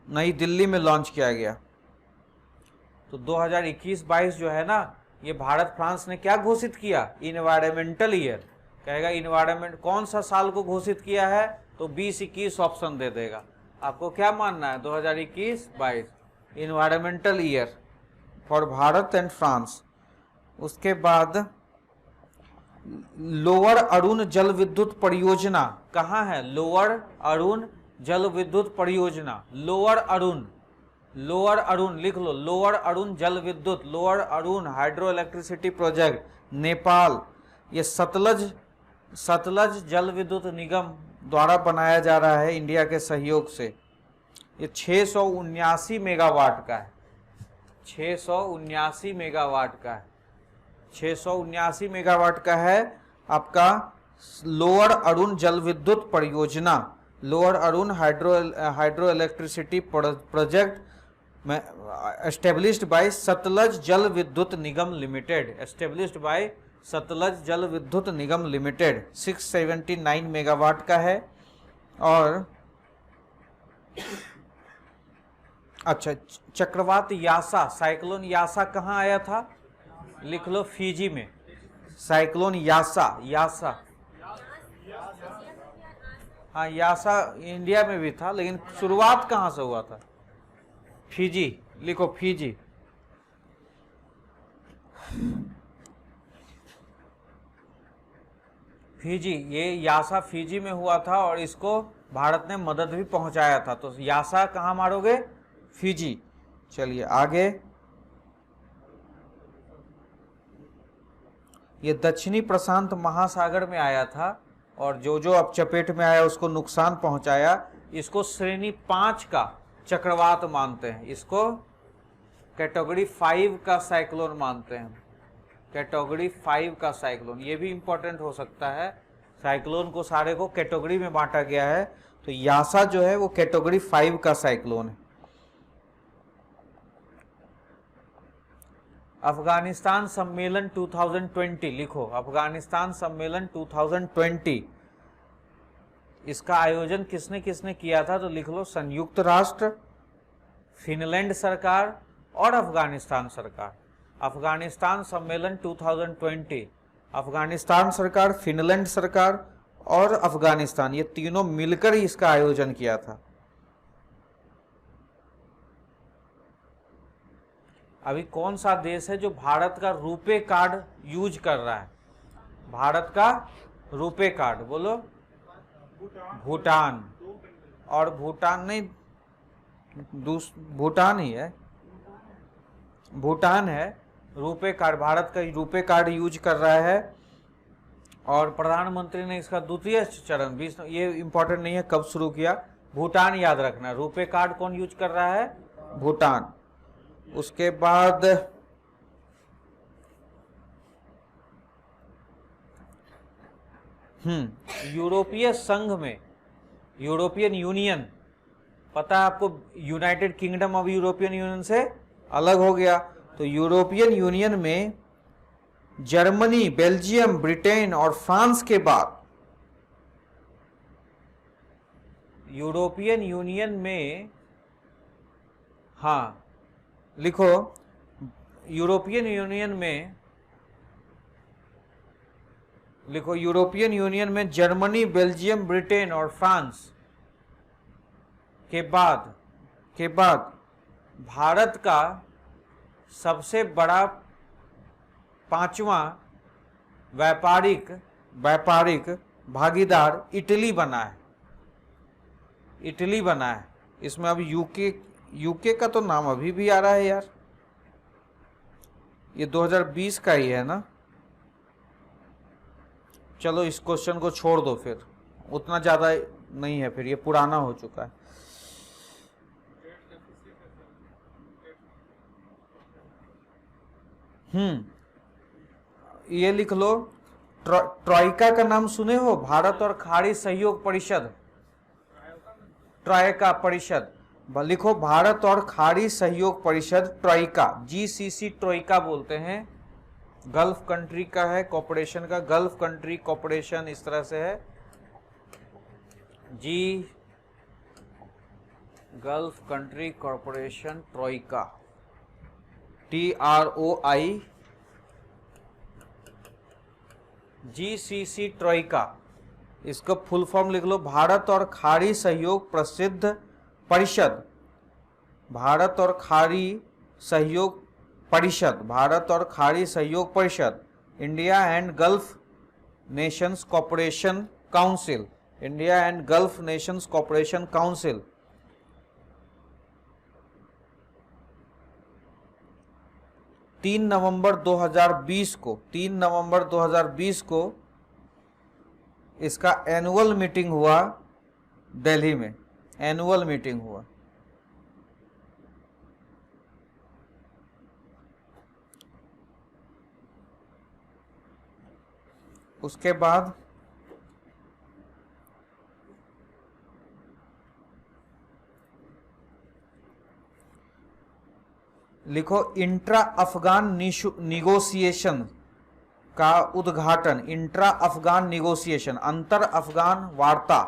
नई दिल्ली में लॉन्च किया गया। तो 2021-22 जो है ना, ये भारत फ्रांस ने क्या घोषित किया? Environmental year. कहेगा इन्वायरमेंट कौन सा साल को घोषित किया है? तो 20-21 ऑप्शन दे देगा। आपको क्या मानना है? 2021-22 environmental year for Bharat and France. उसके बाद लोअर अरुण जल विद्युत परियोजना कहाँ है? लोअर अरुण जल विद्युत परियोजना, लोअर अरुण, लोअर अरुण लिख लो, लोअर अरुण जल विद्युत, lower Arun hydro electricity project, Nepal. ये सतलज जल विद्युत निगम द्वारा बनाया जा रहा है इंडिया के सहयोग से। ये 679 मेगावाट का है, 679 मेगावाट का है। 679 मेगावाट का है आपका लोअर अरुण जल विद्युत परियोजना, lower Arun hydro electricity project established by Sutlej जल विद्युत निगम लिमिटेड, एस्टेब्लिश्ड बाय सतलज जल विद्युत निगम लिमिटेड, 679 मेगावाट का है। और अच्छा, चक्रवात यासा, साइक्लोन यासा कहाँ आया था? लिख लो, फिजी में। साइक्लोन यासा, यासा, हाँ यासा इंडिया में भी था, लेकिन शुरुआत कहाँ से हुआ था? फिजी, लिखो फिजी। फिजी, ये यासा फिजी में हुआ था और इसको भारत ने मदद भी पहुंचाया था। तो यासा कहाँ मारोगे? फिजी। चलिए आगे, ये दक्षिणी प्रशांत महासागर में आया था और जो जो अब चपेट में आया उसको नुकसान पहुंचाया। इसको श्रेणी 5 का चक्रवात मानते हैं, इसको कैटेगरी 5 का साइक्लोन मानते हैं, कैटेगरी 5 का साइक्लोन। ये भी इंपॉर्टेंट हो सकता है, साइक्लोन को सारे को कैटेगरी में बांटा गया है, तो यासा जो है वो कैटेगरी 5 का साइक्लोन है। अफगानिस्तान सम्मेलन 2020, लिखो अफगानिस्तान सम्मेलन 2020, इसका आयोजन किसने किसने किया था? तो लिख लो, संयुक्त राष्ट्र, फिनलैंड सरकार और अफगानिस्तान सरकार। अफगानिस्तान सम्मेलन 2020, अफगानिस्तान सरकार, फिनलैंड सरकार और अफगानिस्तान, ये तीनों मिलकर ही इसका आयोजन किया था। अभी कौन सा देश है जो भारत का रुपे कार्ड यूज कर रहा है? भारत का रुपे कार्ड, बोलो। भूटान। और भूटान नहीं, भूटान ही है, भूटान है। रुपे कार्ड, भारत का रुपे कार्ड यूज कर रहा है और प्रधानमंत्री ने इसका द्वितीय चरण 20, ये इंपॉर्टेंट नहीं है कब शुरू किया, भूटान याद रखना। रुपे कार्ड कौन यूज कर रहा है? भूटान। उसके बाद यूरोपीय संघ में, यूरोपियन यूनियन, पता है आपको, यूनाइटेड किंगडम अब यूरोपियन यूनियन से अलग हो गया, तो यूरोपियन यूनियन में जर्मनी, बेल्जियम, ब्रिटेन और फ्रांस के बाद, यूरोपियन यूनियन में, हाँ लिखो, यूरोपियन यूनियन में, लिखो यूरोपियन यूनियन में जर्मनी, बेल्जियम, ब्रिटेन और फ्रांस के बाद भारत का सबसे बड़ा 5वां व्यापारिक भागीदार इटली बना है, इटली बना है। इसमें अब यूके का तो नाम अभी भी आ रहा है यार, ये 2020 का ही है ना। चलो इस क्वेश्चन को छोड़ दो, फिर उतना ज्यादा नहीं है, फिर ये पुराना हो चुका है। ये लिख लो, ट्राइका का नाम सुने हो? भारत और खाड़ी सहयोग परिषद, ट्राइका परिषद, लिखो भारत और खाड़ी सहयोग परिषद, ट्राइका, GCC ट्राइका बोलते हैं। गल्फ कंट्री का है कॉर्पोरेशन का, गल्फ कंट्री कॉर्पोरेशन इस तरह से है, gulf country corporation troika, TROI, GCC troika. इसका फुल फॉर्म लिख लो, भारत और खाड़ी सहयोग प्रसिद्ध परिषद, भारत और खाड़ी सहयोग परिषद, भारत और खाड़ी सहयोग परिषद, India and gulf Nations corporation council, India and gulf Nations corporation council. तीन नवंबर 2020 को इसका एनुअल मीटिंग हुआ दिल्ली में, एनुअल मीटिंग हुआ। उसके बाद लिखो इंट्रा अफगान निगोशिएशन का उद्घाटन, इंट्रा अफगान निगोशिएशन, अंतर अफगान वार्ता,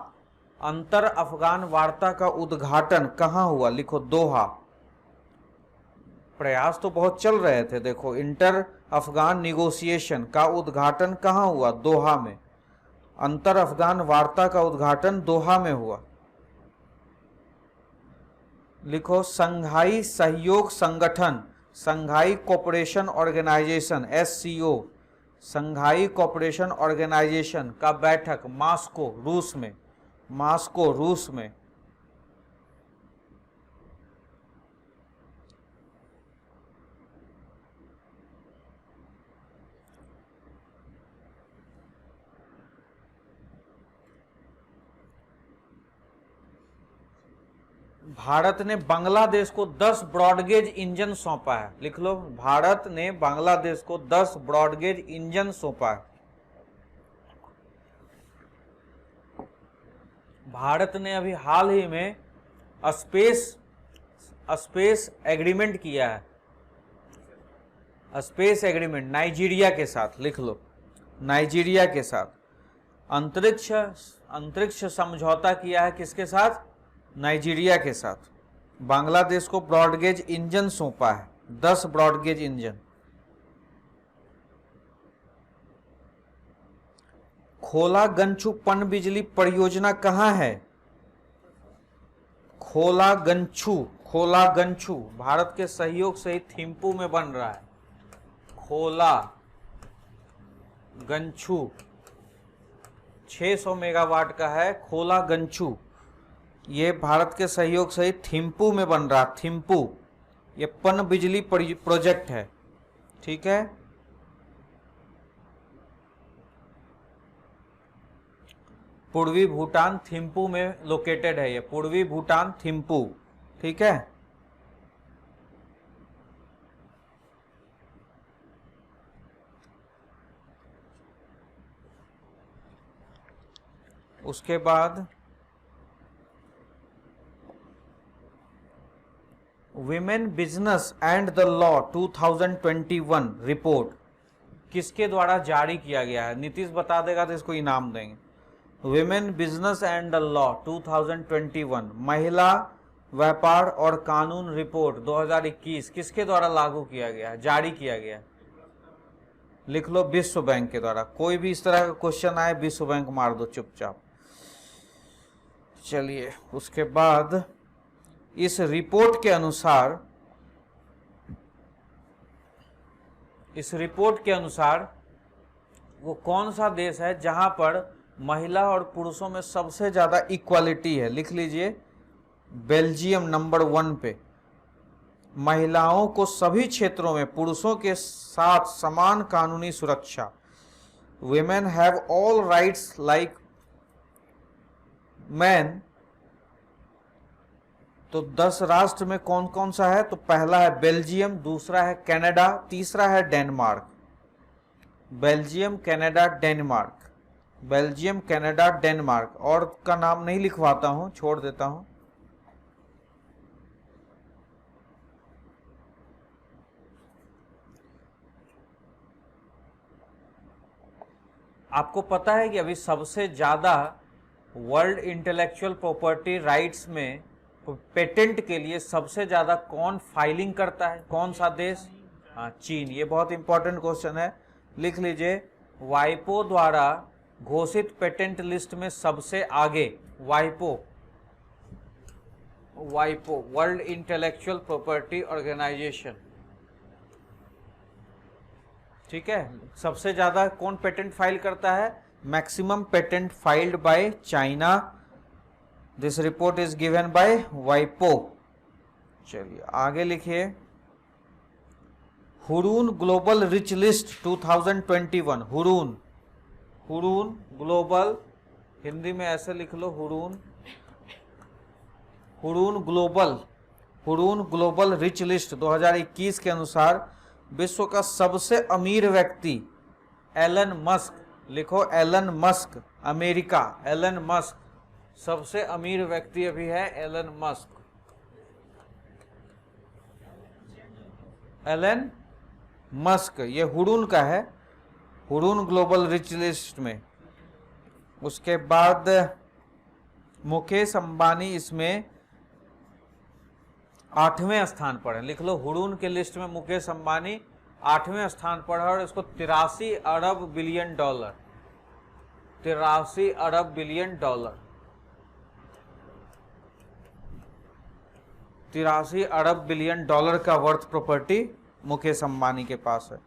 अंतर अफगान वार्ता का उद्घाटन कहां हुआ? लिखो दोहा। प्रयास तो बहुत चल रहे थे, देखो इंटर अफगान निगोशिएशन का उद्घाटन कहां हुआ? दोहा में। अंतर अफगान वार्ता का उद्घाटन दोहा में हुआ। लिखो संघाई सहयोग संगठन, संघाई कोऑपरेशन ऑर्गेनाइजेशन SCO, संघाई कोऑपरेशन ऑर्गेनाइजेशन का बैठक मॉस्को रूस में, मॉस्को रूस में। भारत ने बांग्लादेश को 10 ब्रॉडगेज इंजन सौंपा है। लिख लो, भारत ने बांग्लादेश को 10 ब्रॉडगेज इंजन सौंपा है। भारत ने अभी हाल ही में स्पेस एग्रीमेंट किया है, स्पेस एग्रीमेंट नाइजीरिया के साथ। लिख लो, नाइजीरिया के साथ अंतरिक्ष समझौता किया है। किसके साथ? नाइजीरिया के साथ। बांग्लादेश को ब्रॉडगेज इंजन सौंपा है, 10 ब्रॉडगेज इंजन। खोलागंछू पनबिजली परियोजना कहां है? खोलागंछू भारत के सहयोग से ही थिम्पू में बन रहा है। खोलागंछू 600 मेगावाट का है। खोलागंछू ये भारत के सहयोग से ही थिम्पू में बन रहा। थिम्पू ये पन बिजली प्रोजेक्ट है, ठीक है। पूर्वी भूटान थिम्पू में लोकेटेड है ये, पूर्वी भूटान थिम्पू, ठीक है। उसके बाद women business and the law 2021 report किसके द्वारा जारी किया गया है? नीतीश बता देगा तो इसको इनाम देंगे। Women business and the law 2021 महिला व्यापार और कानून रिपोर्ट 2021 किसके द्वारा लागू किया गया है, जारी किया गया है? लिख लो, विश्व बैंक के द्वारा। कोई भी इस तरह का क्वेश्चन आए विश्व बैंक मार दो चुपचाप। चलिए, उसके बाद इस रिपोर्ट के अनुसार वो कौन सा देश है जहां पर महिला और पुरुषों में सबसे ज्यादा इक्वालिटी है? लिख लीजिए, बेल्जियम नंबर 1 पे। महिलाओं को सभी क्षेत्रों में पुरुषों के साथ समान कानूनी सुरक्षा। women have all rights like men। तो 10 राष्ट्र में कौन कौन सा है? तो पहला है बेल्जियम, दूसरा है कनाडा, तीसरा है Denmark. Belgium, Canada, Denmark, Belgium, Canada, Denmark. और का नाम नहीं लिखवाता हूं, छोड़ देता हूं। आपको पता है कि अभी सबसे ज्यादा वर्ल्ड इंटेलेक्चुअल प्रॉपर्टी राइट्स में पेटेंट के लिए सबसे ज्यादा कौन फाइलिंग करता है? कौन सा देश? हाँ, चीन। ये बहुत इंपॉर्टेंट क्वेश्चन है, लिख लीजिए। वाइपो द्वारा घोषित पेटेंट लिस्ट में सबसे आगे वाइपो वर्ल्ड इंटेलेक्चुअल प्रॉपर्टी ऑर्गेनाइजेशन, ठीक है। सबसे ज्यादा कौन पेटेंट फाइल करता है? Maximum patent filed by China. This report is given by वाइपो। चलिए आगे लिखिए। Hurun global rich list 2021। Hurun global, Hindi में ऐसे लिख लो, हुरून ग्लोबल रिच लिस्ट 2021 के अनुसार विश्व का सबसे अमीर व्यक्ति एलन मस्क, लिखो Elon Musk, America. Elon Musk सबसे अमीर व्यक्ति अभी है एलन मस्क। एलन मस्क, ये हुडून का है, हुडून ग्लोबल रिच लिस्ट में। उसके बाद मुकेश अंबानी इसमें 8वें स्थान पर है। लिख लो, हुडून के लिस्ट में मुकेश अंबानी 8वें स्थान पर है और इसको 83 अरब बिलियन डॉलर, 83 अरब बिलियन डॉलर, 83 अरब बिलियन डॉलर का वर्थ प्रॉपर्टी मुकेश अंबानी के पास है।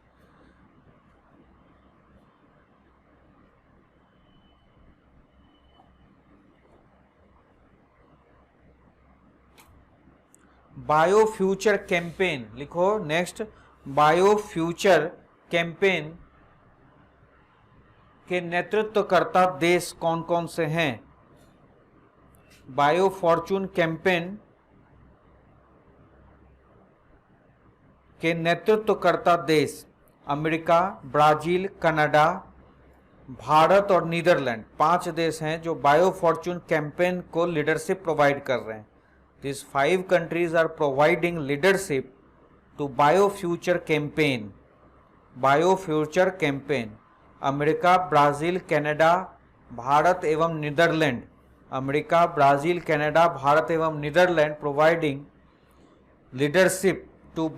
बायो फ्यूचर कैंपेन, लिखो नेक्स्ट, बायो फ्यूचर कैंपेन के नेतृत्वकर्ता देश कौन कौन से हैं? बायो फॉर्चून कैंपेन के नेतृत्वकर्ता देश अमेरिका, ब्राजील, कनाडा, भारत और नीदरलैंड, 5 देश हैं जो बायो फॉर्चून कैंपेन को लीडरशिप प्रोवाइड कर रहे हैं। These 5 countries are providing leadership to BioFuture campaign. BioFuture campaign, America, Brazil, Canada, Bharat एवं Netherland. America, Brazil, Canada, Bharat एवं Netherland providing leadership to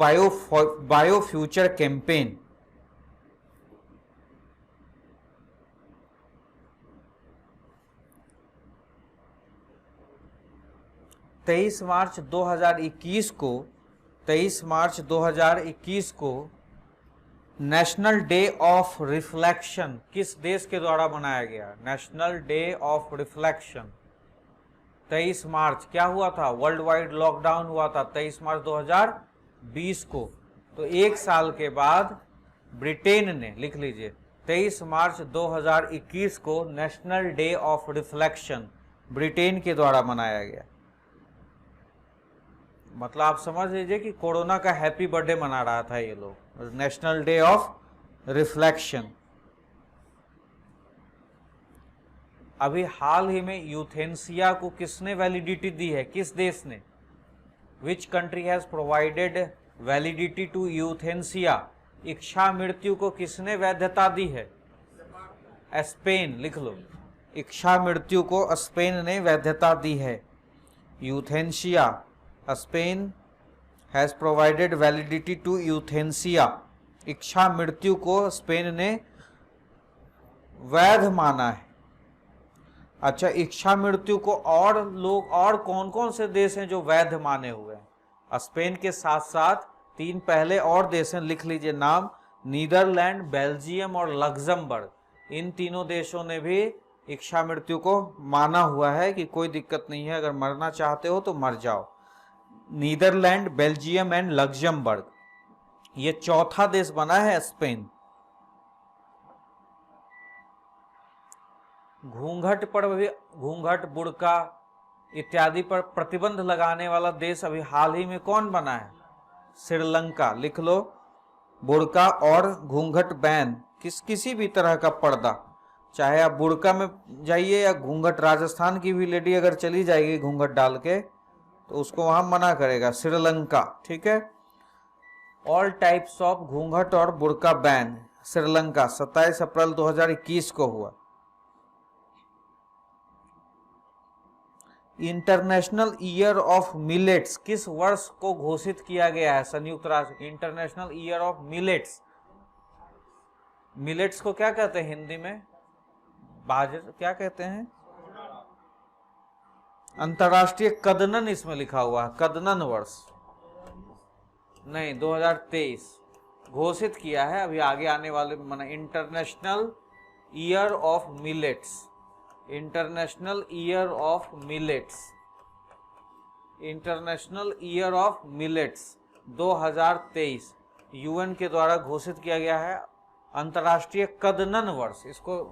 BioFuture campaign। तेईस मार्च 2021 को नेशनल डे ऑफ रिफ्लेक्शन किस देश के द्वारा मनाया गया? नेशनल डे ऑफ रिफ्लेक्शन 23 मार्च। क्या हुआ था? वर्ल्ड वाइड लॉकडाउन हुआ था 23 मार्च 2020 को। तो एक साल के बाद ब्रिटेन ने, लिख लीजिए, 23 मार्च 2021 को national day of reflection Britain के द्वारा मनाया गया। मतलब आप समझ लीजिए कि कोरोना का हैप्पी बर्थडे मना रहा था ये लोग, नेशनल डे ऑफ रिफ्लेक्शन। अभी हाल ही में यूथेन्सिया को किसने वैलिडिटी दी है? किस देश ने? Which country has provided validity to euthanasia? इच्छा मृत्यु को किसने वैधता दी है? स्पेन, लिख लो, इच्छा मृत्यु को स्पेन ने वैधता दी है। Euthanasia, Spain has provided validity to euthanasia. इच्छा मृत्यु को स्पेन ने वैध माना है। अच्छा, इच्छा मृत्यु को और लोग, और कौन कौन से देश हैं जो वैध माने हुए हैं? स्पेन के साथ साथ 3 पहले और देश हैं, लिख लीजिए नाम, नीदरलैंड, बेल्जियम और लग्जमबर्ग। इन तीनों देशों ने भी इच्छा मृत्यु को माना हुआ है कि कोई दिक्कत नहीं है, अगर मरना चाहते हो तो मर जाओ। Netherland, Belgium and Luxembourg. ये चौथा देश बना है स्पेन। घूंघट पर भी, घूंघट, बुर्का इत्यादि पर प्रतिबंध लगाने वाला देश अभी हाल ही में कौन बना है? श्रीलंका। लिख लो, बुर्का और घूंघट बैन, किसी भी तरह का पर्दा, चाहे आप बुर्का में जाइए या घूंघट, राजस्थान की भी लेडी अगर चली जाएगी घूंघट डाल के तो उसको वहां मना करेगा, श्रीलंका। ठीक है, ऑल टाइप्स ऑफ घूंघट और बुर्का बैन, श्रीलंका, 27 अप्रैल 2021 को हुआ। इंटरनेशनल ईयर ऑफ मिलेट्स किस वर्ष को घोषित किया गया है? संयुक्त राष्ट्र, international year of millets. Millets को क्या कहते हैं हिंदी में? बाजरा, क्या कहते हैं? अंतरराष्ट्रीय कदनन इसमें लिखा हुआ है, कदनन वर्ष नहीं, 2023 घोषित किया है। अभी आगे आने वाले माना international year of millets, international year of millets, international year of millets 2023 UN के द्वारा घोषित किया गया है। अंतरराष्ट्रीय कदनन वर्ष, इसको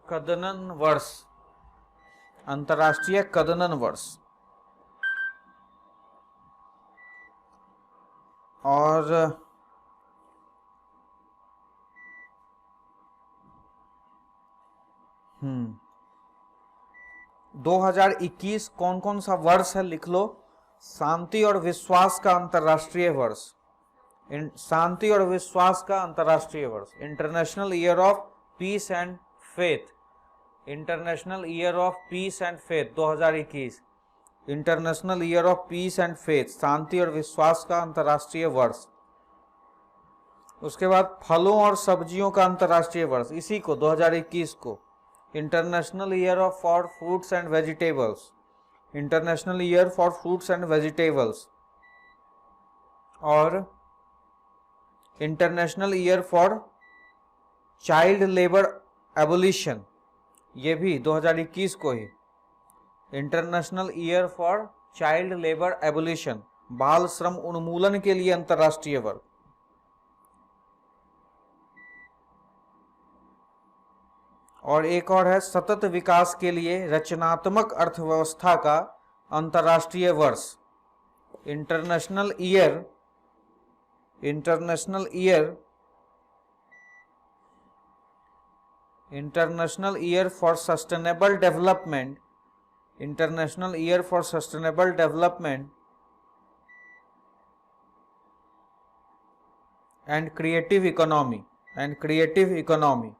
कदनन वर्ष, अंतरराष्ट्रीय कदनन वर्ष। और 2021 कौन कौन सा वर्ष है, लिख लो। शांति और विश्वास का अंतर्राष्ट्रीय वर्ष, शांति और विश्वास का अंतर्राष्ट्रीय वर्ष, international year of peace and faith, international year of peace and faith 2021, international year of peace and faith, शांति और विश्वास का अंतर्राष्ट्रीय वर्ष। उसके बाद फलों और सब्जियों का अंतर्राष्ट्रीय वर्ष, इसी को 2021 को, international year of for fruits and vegetables, international year for fruits and vegetables, और international year for child labour abolition, ये भी 2021 को ही, international year for child labour abolition, बाल श्रम उन्मूलन के लिए अंतर्राष्ट्रीय वर्ष। और एक और है सतत विकास के लिए रचनात्मक अर्थव्यवस्था का अंतर्राष्ट्रीय वर्ष, international year for sustainable development, international year for sustainable development and creative economy,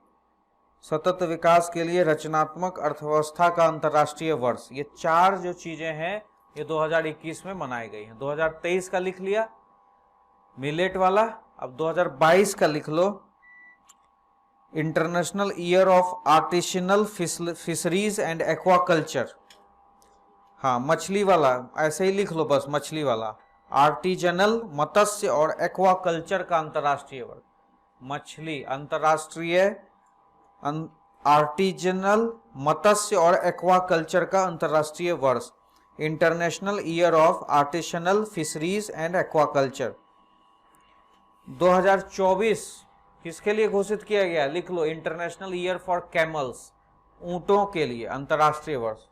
सतत विकास के लिए रचनात्मक अर्थव्यवस्था का अंतर्राष्ट्रीय वर्ष। ये चार जो चीजें हैं ये 2021 में मनाई गई हैं। 2023 का लिख लिया मिलेट वाला, अब 2022 का लिख लो international year of artisanal fisheries and aquaculture. हाँ, मछली वाला ऐसे ही लिख लो बस, मछली वाला, आर्टिजनल मत्स्य और एक्वाकल्चर का अंतर्राष्ट्रीय वर्ष, मछली अंतर्राष्ट्रीय, आर्टिजनल मत्स्य और एक्वाकल्चर का अंतर्राष्ट्रीय वर्ष, international year of artisanal fisheries and aquaculture. 2024 किसके लिए घोषित किया गया, लिख लो इंटरनेशनल ईयर फॉर कैमल्स, ऊंटों के लिए अंतर्राष्ट्रीय वर्ष।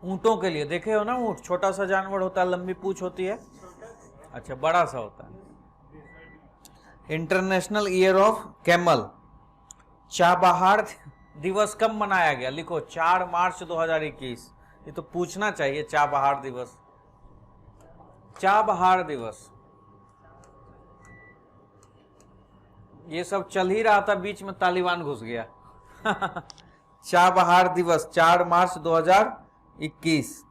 ऊंटों के लिए देखे हो ना, ऊंट छोटा सा जानवर होता है, लंबी पूंछ होती है, अच्छा बड़ा सा होता है। International year of camel. Chabahar दिवस कब मनाया गया, लिखो 4 मार्च 2021। ये तो पूछना चाहिए, चाबहार दिवस, चाबहार दिवस। ये सब चल ही रहा था, बीच में तालिबान घुस गया। चाबहार दिवस 4 मार्च 2021।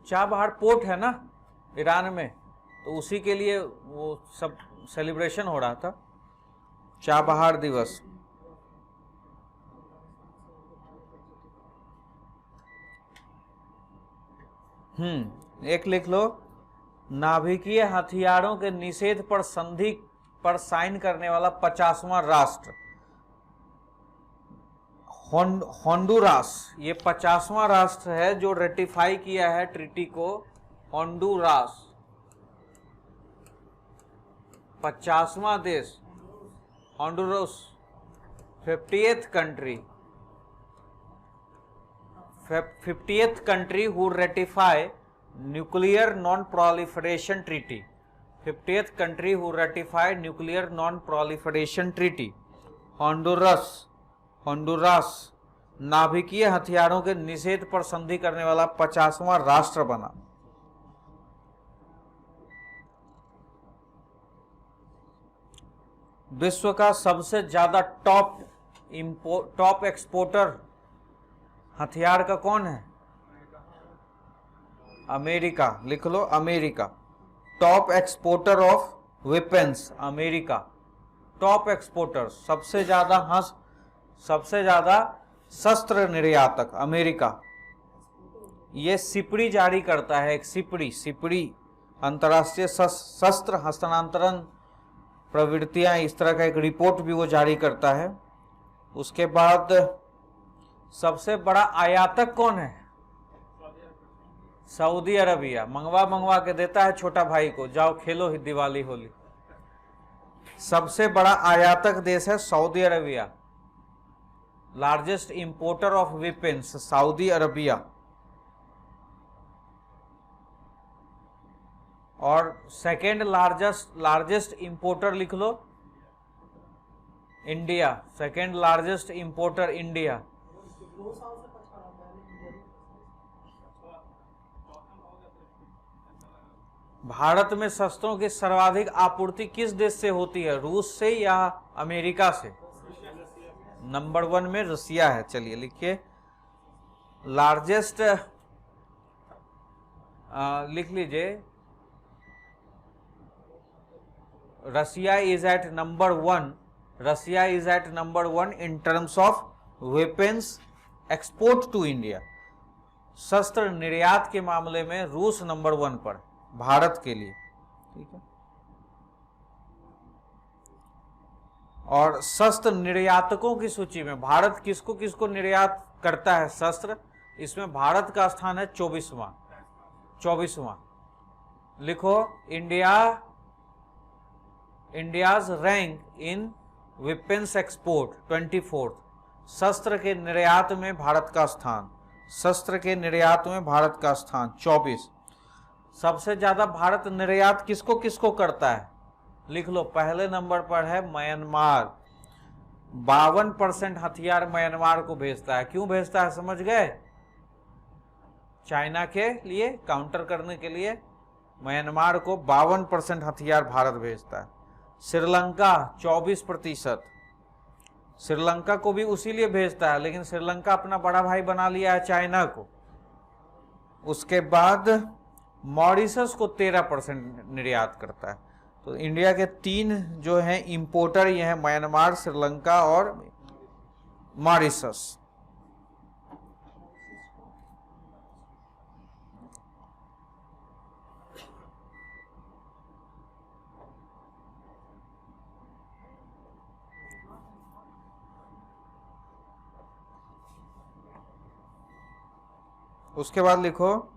चाबहार पोर्ट है ना ईरान में, तो उसी के लिए वो सब सेलिब्रेशन हो रहा था, चाबहार दिवस। एक लिख लो, नाभिकीय हथियारों के निषेध पर संधि पर साइन करने वाला 50वां राष्ट्र होंडुरास। ये 50वां राष्ट्र है जो रेटिफाई किया है ट्रीटी को, होंडुरास 50वां देश, Honduras 50th country who ratify nuclear non-proliferation treaty, 50th country who ratify nuclear non-proliferation treaty, Honduras नाभिकीय हथियारों के निषेध पर संधि करने वाला 50वां राष्ट्र बना। विश्व का सबसे ज्यादा टॉप एक्सपोर्टर हथियार का कौन है, अमेरिका, लिख लो America, top exporter of weapons America, top exporter, सबसे ज्यादा शस्त्र निर्यातक अमेरिका। ये सिपड़ी जारी करता है, एक सिपड़ी अंतर्राष्ट्रीय शस्त्र हस्तांतरण प्रवृत्तियां, इस तरह का एक रिपोर्ट भी वो जारी करता है। उसके बाद सबसे बड़ा आयातक कौन है, सऊदी अरबिया, मंगवा के देता है छोटा भाई को, जाओ खेलो ही दिवाली होली। सबसे बड़ा आयातक देश है Saudi Arabia, largest importer of weapons Saudi Arabia. और सेकेंड लार्जेस्ट इंपोर्टर लिख लो India, second largest importer India. Bharat में शस्त्रों की सर्वाधिक आपूर्ति किस देश से होती है, रूस से या अमेरिका से? नंबर 1 में रसिया है। चलिए लिखिए, लार्जेस्ट लिख लीजिए, Russia is at number 1, Russia is at number 1 in terms of weapons export to India. शस्त्र निर्यात के मामले में रूस नंबर 1 पर भारत के लिए, ठीक है। और शस्त्र निर्यातकों की सूची में भारत किसको किसको निर्यात करता है शस्त्र, इसमें भारत का स्थान है 24वां। लिखो, India's rank in weapons export 24th। शस्त्र के निर्यात में भारत का स्थान, शस्त्र के निर्यात में भारत का स्थान 24। सबसे ज्यादा भारत निर्यात किसको किसको करता है, लिख लो, पहले नंबर पर है म्यांमार। 52% हथियार म्यांमार को भेजता है। क्यों भेजता है समझ गए? चाइना के लिए काउंटर करने के लिए म्यांमार को 52% हथियार भारत भेजता है। श्रीलंका 24%, श्रीलंका को भी उसी लिए भेजता है, लेकिन श्रीलंका अपना बड़ा भाई बना लिया है चाइना को। उसके बाद मॉरिशस को 13% निर्यात करता है। तो इंडिया के 3 जो हैं इंपोर्टर ये हैं म्यांमार, श्रीलंका और मॉरिशस। उसके बाद लिखो,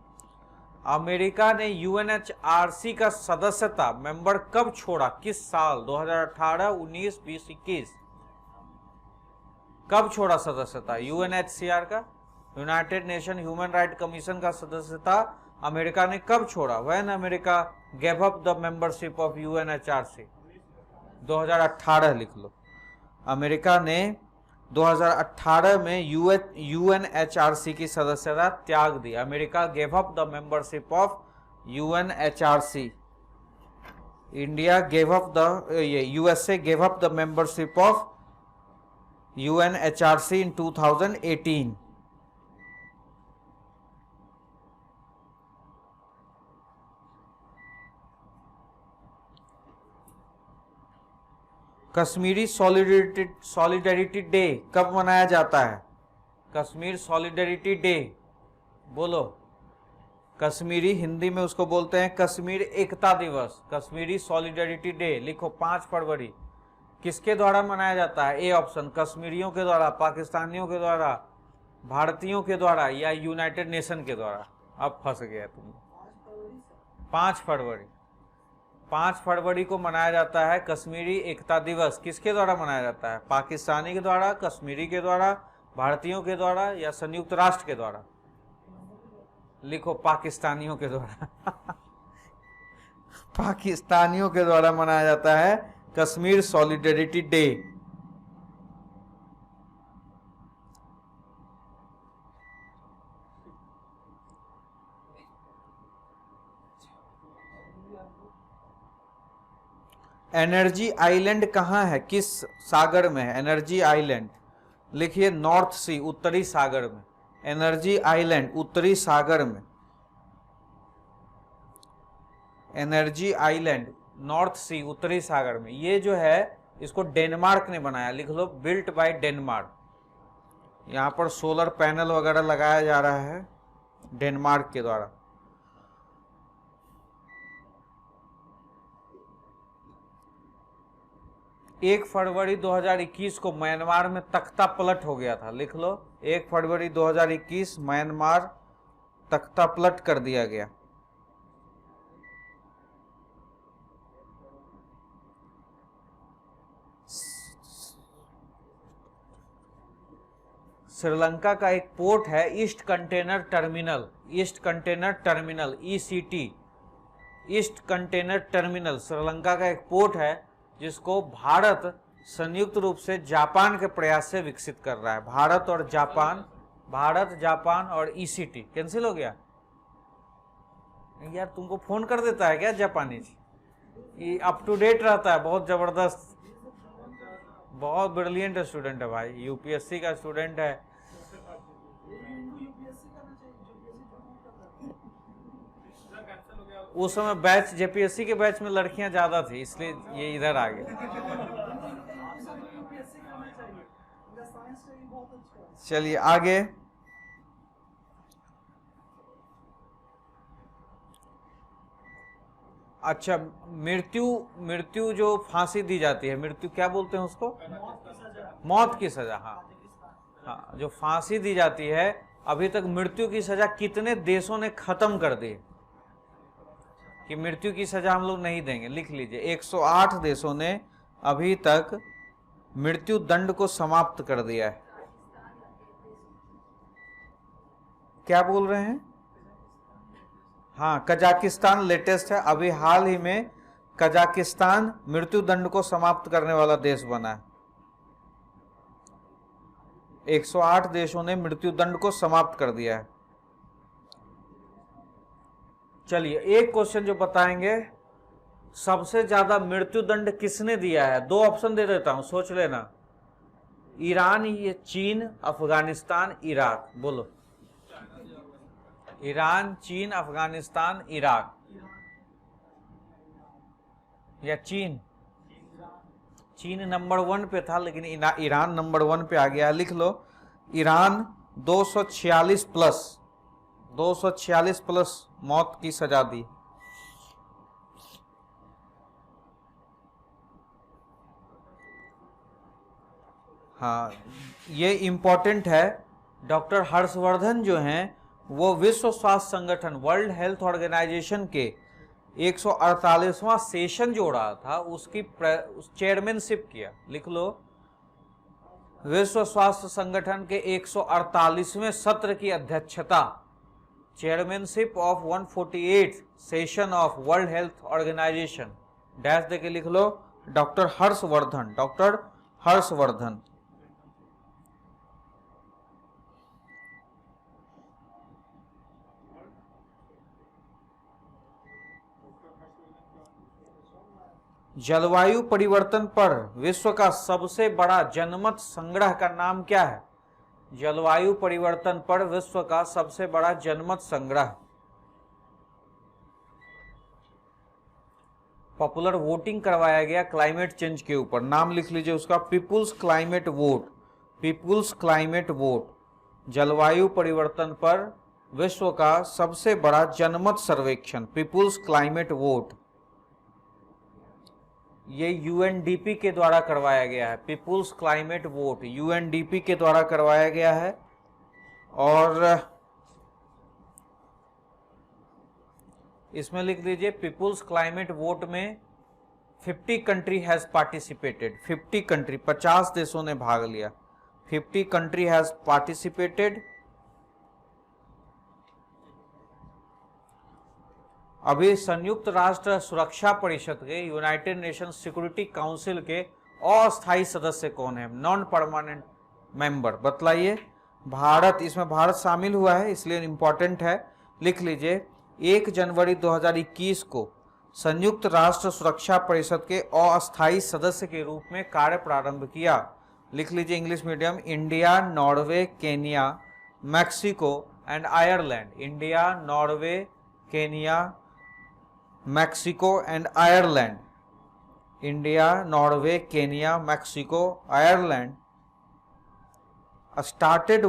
अमेरिका ने यूएनएचआरसी का सदस्यता मेंबर कब छोड़ा, किस साल? 2018, 19, 20, 21। कब छोड़ा सदस्यता यूएनएचसीआर का, United nation human right commission का सदस्यता अमेरिका ने कब छोड़ा? When America gave up the membership of UNHRC? 2018 लिख लो। अमेरिका ने 2018 में यूएनएचआरसी की सदस्यता त्याग दी। America gave up the membership of UNHRC. India gave up the USA gave up the membership of UNHRC in 2018। Kashmiri solidarity day कब मनाया जाता है? कश्मीर सॉलिडेरिटी डे बोलो। कश्मीरी हिंदी में उसको बोलते हैं कश्मीर एकता दिवस। कश्मीरी सॉलिडेरिटी डे लिखो 5 फरवरी। किसके द्वारा मनाया जाता है? ए ऑप्शन, कश्मीरियों के द्वारा, पाकिस्तानियों के द्वारा, भारतीयों के द्वारा या यूनाइटेड नेशन के द्वारा? अब फंस गया तुम। 5 फरवरी, 5 फरवरी को मनाया जाता है कश्मीरी एकता दिवस। किसके द्वारा मनाया जाता है? पाकिस्तानी के द्वारा, कश्मीरी के द्वारा, भारतीयों के द्वारा या संयुक्त राष्ट्र के द्वारा? लिखो पाकिस्तानियों के द्वारा। पाकिस्तानियों के द्वारा मनाया जाता है Kashmir solidarity day. Energy island कहाँ है, किस सागर में है? एनर्जी आइलैंड लिखिए नॉर्थ सी, उत्तरी सागर में। एनर्जी आइलैंड उत्तरी सागर में। एनर्जी आइलैंड नॉर्थ सी, उत्तरी सागर में। ये जो है इसको डेनमार्क ने बनाया। लिख लो बिल्ट बाय डेनमार्क। यहाँ पर सोलर पैनल वगैरह लगाया जा रहा है डेनमार्क के द्वारा। एक फरवरी 2021 को म्यांमार में तख्ता पलट हो गया था। लिख लो 1 फरवरी 2021 म्यांमार तख्ता पलट कर दिया गया। श्रीलंका का एक पोर्ट है east container terminal. East container terminal ECT, east container terminal Sri Lanka का एक पोर्ट है जिसको भारत संयुक्त रूप से जापान के प्रयास से विकसित कर रहा है। भारत और जापान, भारत जापान और ईसीटी कैंसिल हो गया। यार तुमको फोन कर देता है क्या जापानीज? ये अप टू डेट रहता है, बहुत जबरदस्त, बहुत ब्रिलियंट स्टूडेंट है भाई, यूपीएससी का स्टूडेंट है। उस समय बैच, जेपीएससी के बैच में लड़कियां ज्यादा थी, इसलिए ये इधर आ गए। चलिए आगे। अच्छा, मृत्यु जो फांसी दी जाती है, मृत्यु क्या बोलते हैं उसको? मौत की सजा। हाँ हाँ, जो फांसी दी जाती है, अभी तक मृत्यु की सजा कितने देशों ने खत्म कर दी कि मृत्यु की सजा हम लोग नहीं देंगे? लिख लीजिए, 108 देशों ने अभी तक मृत्यु दंड को समाप्त कर दिया है। क्या बोल रहे हैं? हाँ, कजाकिस्तान लेटेस्ट है, अभी हाल ही में कजाकिस्तान मृत्यु दंड को समाप्त करने वाला देश बना है। 108 देशों ने मृत्यु दंड को समाप्त कर दिया है। चलिए एक क्वेश्चन जो बताएंगे, सबसे ज्यादा मृत्यु दंड किसने दिया है? दो ऑप्शन दे देता हूं, सोच लेना। ईरान, ये चीन, अफगानिस्तान, इराक। बोलो। ईरान, चीन, अफगानिस्तान, इराक या चीन? चीन नंबर 1 पे था, लेकिन ईरान नंबर 1 पे आ गया। लिख लो, ईरान 246 प्लस मौत की सजा दी। हाँ, ये इंपॉर्टेंट है। डॉक्टर हर्षवर्धन जो हैं, वो विश्व स्वास्थ्य संगठन, वर्ल्ड हेल्थ ऑर्गेनाइजेशन के 148वां सेशन जो हो रहा था, उसकी चेयरमैनशिप किया। लिख लो, विश्व स्वास्थ्य संगठन के 148वें सत्र की अध्यक्षता, chairmanship of 148 session of World Health Organisation, dash देके लिख लो, डॉक्टर हर्षवर्धन, डॉक्टर हर्षवर्धन। जलवायु परिवर्तन पर विश्व का सबसे बड़ा जनमत संग्रह का नाम क्या है? जलवायु परिवर्तन पर विश्व का सबसे बड़ा जनमत संग्रह। पॉपुलर वोटिंग करवाया गया क्लाइमेट चेंज के ऊपर, नाम लिख लीजिए उसका, People's Climate Vote. People's Climate Vote, जलवायु परिवर्तन पर विश्व का सबसे बड़ा जनमत सर्वेक्षण, पीपुल्स क्लाइमेट वोट। ये यूएनडीपी के द्वारा करवाया गया है, पीपुल्स क्लाइमेट वोट यूएनडीपी के द्वारा करवाया गया है। और इसमें लिख लीजिए, पीपुल्स क्लाइमेट वोट में 50 कंट्री हैज पार्टिसिपेटेड। 50 कंट्री, 50 देशों ने भाग लिया। 50 कंट्री हैज पार्टिसिपेटेड। अभी संयुक्त राष्ट्र सुरक्षा परिषद के, यूनाइटेड नेशन सिक्योरिटी काउंसिल के अस्थायी सदस्य कौन है? नॉन परमानेंट मेंबर, बतलाइए। भारत, इसमें भारत शामिल हुआ है, इसलिए इंपॉर्टेंट है। लिख लीजिए, 1 जनवरी 2021 को संयुक्त राष्ट्र सुरक्षा परिषद के अस्थायी सदस्य के रूप में कार्य प्रारंभ किया। लिख लीजिए English medium, India, Norway, Kenya, Mexico and Ireland. India, Norway, Kenya, Mexico and Ireland. India, Norway, Kenya, Mexico, Ireland started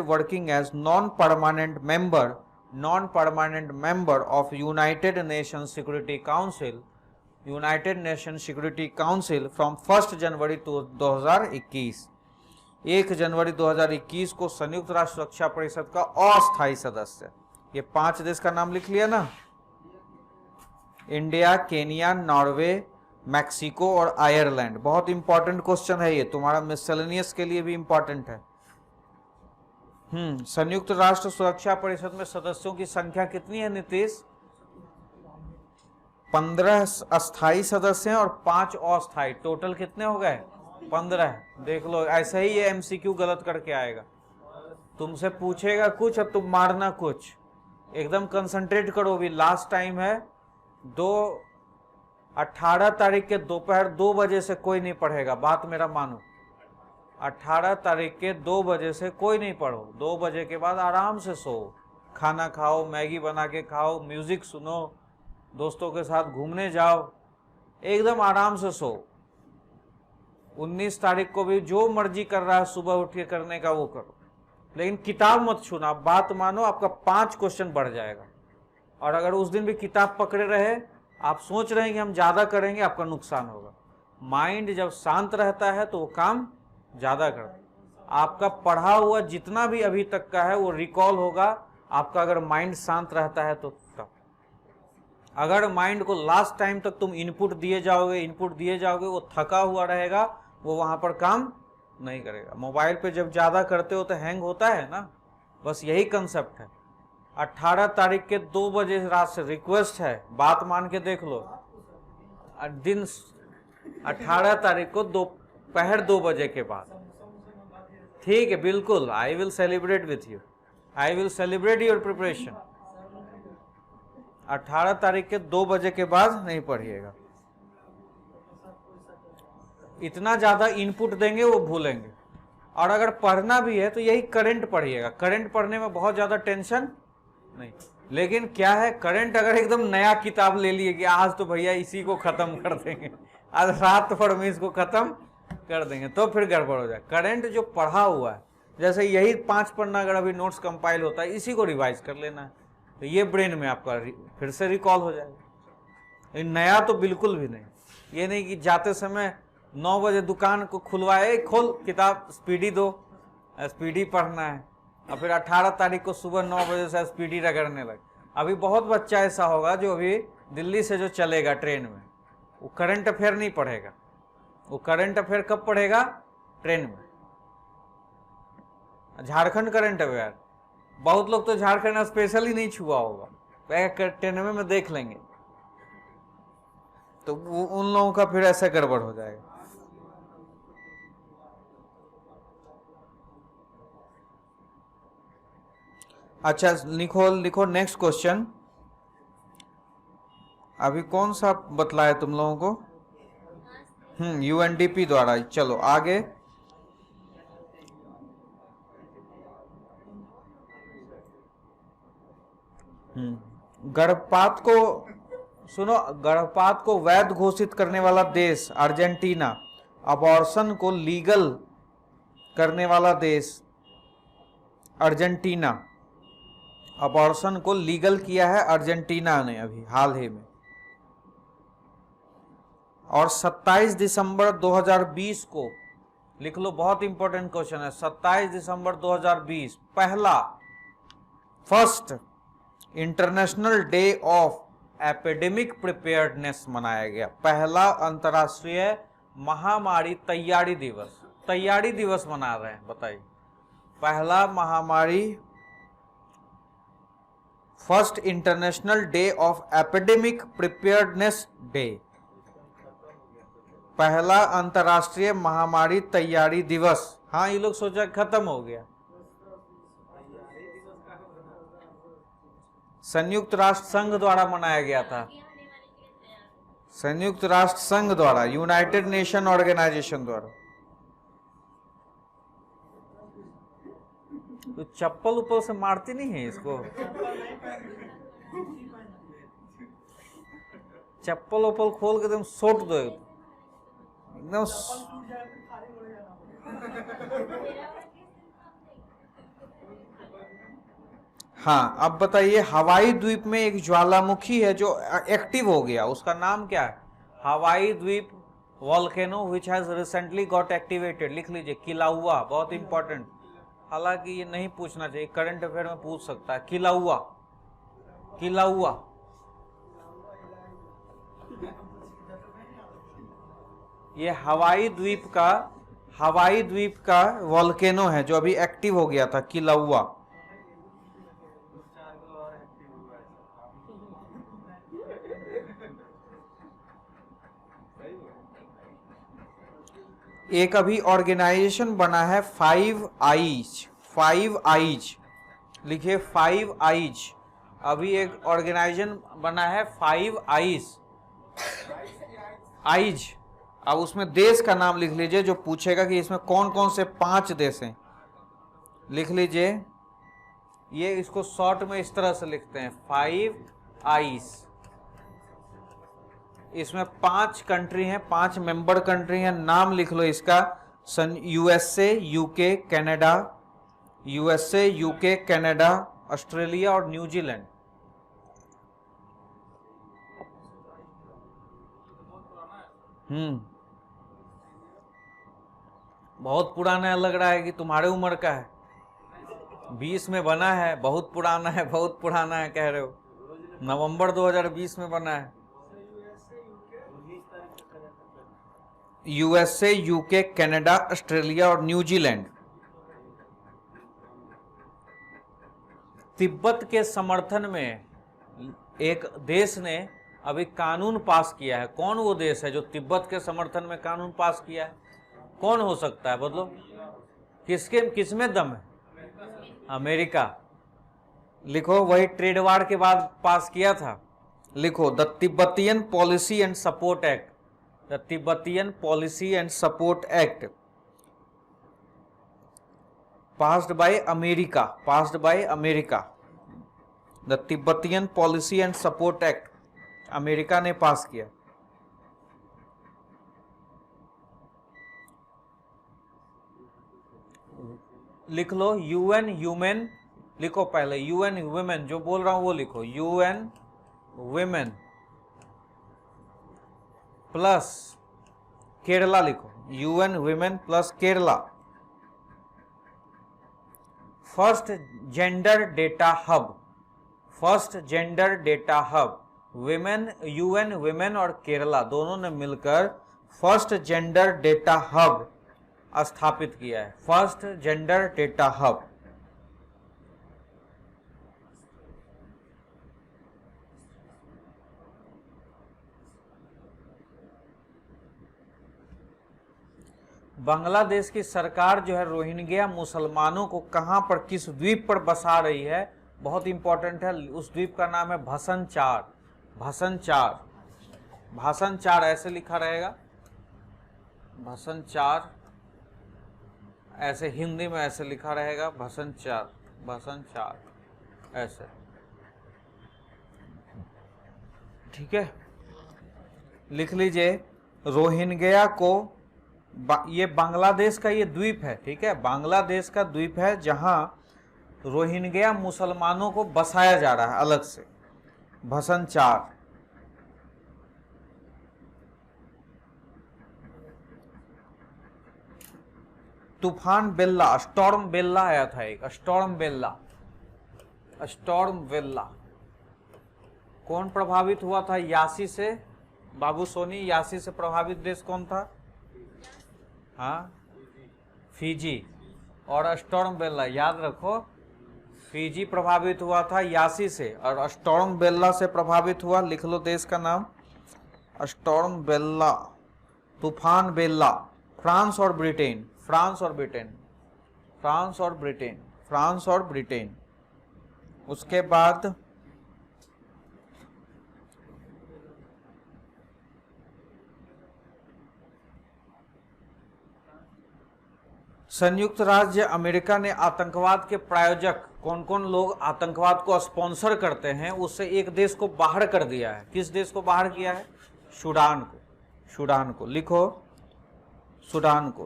working as non-permanent member of United Nations Security Council, United Nations Security Council from 1 जनवरी 2021। 1 जनवरी 2021 को संयुक्त राष्ट्र सुरक्षा परिषद का अस्थायी सदस्य। ये 5 देश का नाम लिख लिया ना, इंडिया, केनिया, नॉर्वे, मैक्सिको और आयरलैंड। बहुत इंपॉर्टेंट क्वेश्चन है ये, तुम्हारा मिसलेनियस के लिए भी इंपॉर्टेंट है। संयुक्त राष्ट्र सुरक्षा परिषद में सदस्यों की संख्या कितनी है नीतीश? 15 अस्थाई सदस्य हैं और 5 अस्थाई, टोटल कितने हो गए? 15। देख लो, ऐसा ही ये एमसीक्यू गलत करके आएगा, तुमसे पूछेगा कुछ और तुम मारना कुछ। एकदम कंसंट्रेट करो, अभी लास्ट टाइम है। 18 तारीख के दोपहर 2 बजे से कोई नहीं पढ़ेगा, बात मेरा मानो। 18 तारीख के 2 बजे से कोई नहीं पढ़ो। 2 बजे के बाद आराम से सो, खाना खाओ, मैगी बना के खाओ, म्यूजिक सुनो, दोस्तों के साथ घूमने जाओ, एकदम आराम से सो। 19 तारीख को भी जो मर्जी कर रहा है सुबह उठ के करने का वो करो, लेकिन किताब मत छूना। बात मानो, आपका 5 क्वेश्चन बढ़ जाएगा। और अगर उस दिन भी किताब पकड़े रहे, आप सोच रहे हैं कि हम ज्यादा करेंगे, आपका नुकसान होगा। माइंड जब शांत रहता है तो वो काम ज्यादा करता है। आपका पढ़ा हुआ जितना भी अभी तक का है वो रिकॉल होगा आपका, अगर माइंड शांत रहता है तो तब। अगर माइंड को लास्ट टाइम तक तुम इनपुट दिए जाओगे, वो थका हुआ रहेगा, वो वहां पर काम नहीं करेगा। मोबाइल पे जब ज्यादा करते हो तो हैंग होता है ना, बस यही कंसेप्ट है। 18 तारीख के 2 बजे रात से रिक्वेस्ट है, बात मान के देख लो। दिन 18 तारीख को दोपहर 2 बजे के बाद, ठीक है? बिल्कुल, I will celebrate with you, I will celebrate your preparation. 18 तारीख के 2 बजे के बाद नहीं पढ़िएगा। इतना ज्यादा इनपुट देंगे वो भूलेंगे। और अगर पढ़ना भी है तो यही करंट पढ़िएगा। करंट पढ़ने में बहुत ज्यादा टेंशन नहीं, लेकिन क्या है, करंट अगर एकदम नया किताब ले लिए कि आज तो भैया इसी को खत्म कर देंगे, आज रात भर में इसको खत्म कर देंगे, तो फिर गड़बड़ हो जाए। करंट जो पढ़ा हुआ है, जैसे यही 5 पन्ना अगर अभी नोट्स कंपाइल होता है, इसी को रिवाइज कर लेना है, तो ये ब्रेन में आपका फिर से रिकॉल हो जाएगा। नया तो बिल्कुल भी नहीं। ये नहीं कि जाते समय 9 बजे दुकान को खुलवाए, खोल किताब, स्पीडी दो, स्पीडी पढ़ना है, और फिर 18 तारीख को सुबह 9 बजे से स्पीडी रगड़ने लगे। अभी बहुत बच्चा ऐसा होगा जो अभी दिल्ली से जो चलेगा ट्रेन में, वो करंट अफेयर नहीं पढ़ेगा। वो करंट अफेयर कब पढ़ेगा? ट्रेन में। झारखंड करंट अफेयर, बहुत लोग तो झारखंड स्पेशल ही नहीं छुआ होगा, ट्रेन में देख लेंगे, तो उन लोगों का फिर ऐसा गड़बड़ हो जाएगा। अच्छा, लिखो नेक्स्ट क्वेश्चन। अभी कौन सा बतलाया तुम लोगों को? यूएनडीपी द्वारा। चलो आगे। गर्भपात को सुनो, गर्भपात को वैध घोषित करने वाला देश अर्जेंटीना, अबॉर्शन को लीगल करने वाला देश अर्जेंटीना, अबॉर्शन को लीगल किया है अर्जेंटीना ने अभी हाल ही में। और 27 दिसंबर 2020 को, लिख लो, बहुत इंपॉर्टेंट क्वेश्चन है। 27 दिसंबर 2020 first international day of epidemic preparedness मनाया गया। पहला अंतर्राष्ट्रीय महामारी तैयारी दिवस, तैयारी दिवस मना रहे हैं, बताइए। पहला महामारी, first international day of epidemic preparedness day, पहला अंतर्राष्ट्रीय महामारी तैयारी दिवस। हाँ, ये लोग सोचा खत्म हो गया। संयुक्त राष्ट्र संघ द्वारा मनाया गया था, संयुक्त राष्ट्र संघ द्वारा, यूनाइटेड नेशन ऑर्गेनाइजेशन द्वारा। तो चप्पल ऊपर से मारती नहीं है इसको, चप्पल उप्पल खोल के एकदम सोट दो एकदम। हाँ, अब बताइए, हवाई द्वीप में एक ज्वालामुखी है जो एक्टिव हो गया, उसका नाम क्या है? हवाई द्वीप volcano which has recently got activated. लिख लीजिए, किलाउआ, बहुत इंपॉर्टेंट। हालांकि ये नहीं पूछना चाहिए, करंट अफेयर में पूछ सकता है। किलाउआ, किलाउआ, ये हवाई द्वीप का वॉल्केनो है जो अभी एक्टिव हो गया था, किलाउआ। एक अभी ऑर्गेनाइजेशन बना है फाइव आईज, लिखिए 5 आईज। अभी एक ऑर्गेनाइजेशन बना है 5 आईज। अब उसमें देश का नाम लिख लीजिए, जो पूछेगा कि इसमें कौन कौन से 5 देश हैं, लिख लीजिए। ये इसको शॉर्ट में इस तरह से लिखते हैं 5 आईज। इसमें 5 कंट्री हैं, 5 मेंबर कंट्री हैं। नाम लिख लो इसका, यूएसए, यूके, कनाडा, ऑस्ट्रेलिया और न्यूजीलैंड। बहुत पुराना लग रहा है कि तुम्हारे उम्र का है। 20 में बना है, बहुत पुराना है, बहुत पुराना है कह रहे हो। नवंबर 2020 में बना है। यूएसए, यूके, कनाडा, ऑस्ट्रेलिया और न्यूजीलैंड। तिब्बत के समर्थन में एक देश ने अभी कानून पास किया है। कौन वो देश है जो तिब्बत के समर्थन में कानून पास किया है? कौन हो सकता है, बदलो। किसमें दम है? अमेरिका। लिखो, वही ट्रेड वार के बाद पास किया था। लिखो, the Tibetan policy and support act. The Tibetan policy and support act passed by America. The Tibetan policy and support act America ने पास किया। लिख लो, यूएन ह्यूमन, लिखो पहले यूएन वुमेन, जो बोल रहा हूं वो लिखो, यूएन वुमेन प्लस केरला, लिखो UN women plus Kerala. First gender data hub, women, UN women और केरला दोनों ने मिलकर फर्स्ट जेंडर डेटा हब स्थापित किया है। First gender data hub. Bangladesh की सरकार जो है रोहिंग्या मुसलमानों को कहां पर, किस द्वीप पर बसा रही है, बहुत इंपॉर्टेंट है। उस द्वीप का नाम है भाषणचार ऐसे लिखा रहेगा, भाषणचार ऐसे हिंदी में ऐसे लिखा रहेगा, भाषणचार ऐसे, ठीक है। लिख लीजिए, रोहिंग्या को, ये बांग्लादेश का ये द्वीप है, ठीक है, बांग्लादेश का द्वीप है जहां रोहिंग्या मुसलमानों को बसाया जा रहा है अलग से। भाषणचार। तूफान बेल्ला, स्टॉर्म बेल्ला आया था एक, स्टॉर्म बेल्ला। कौन प्रभावित हुआ था यासी से? बाबू सोनी, यासी से प्रभावित देश कौन था? हाँ, फिजी। और स्टॉर्म बेल्ला याद रखो, फिजी प्रभावित हुआ था यासी से, और स्टॉर्म बेल्ला से प्रभावित हुआ, लिख लो देश का नाम, स्टॉर्म बेल्ला, तूफान बेल्ला। फ्रांस और ब्रिटेन। उसके बाद संयुक्त राज्य अमेरिका ने आतंकवाद के प्रायोजक, कौन कौन लोग आतंकवाद को स्पॉन्सर करते हैं, उससे एक देश को बाहर कर दिया है। किस देश को बाहर किया है? सूडान को।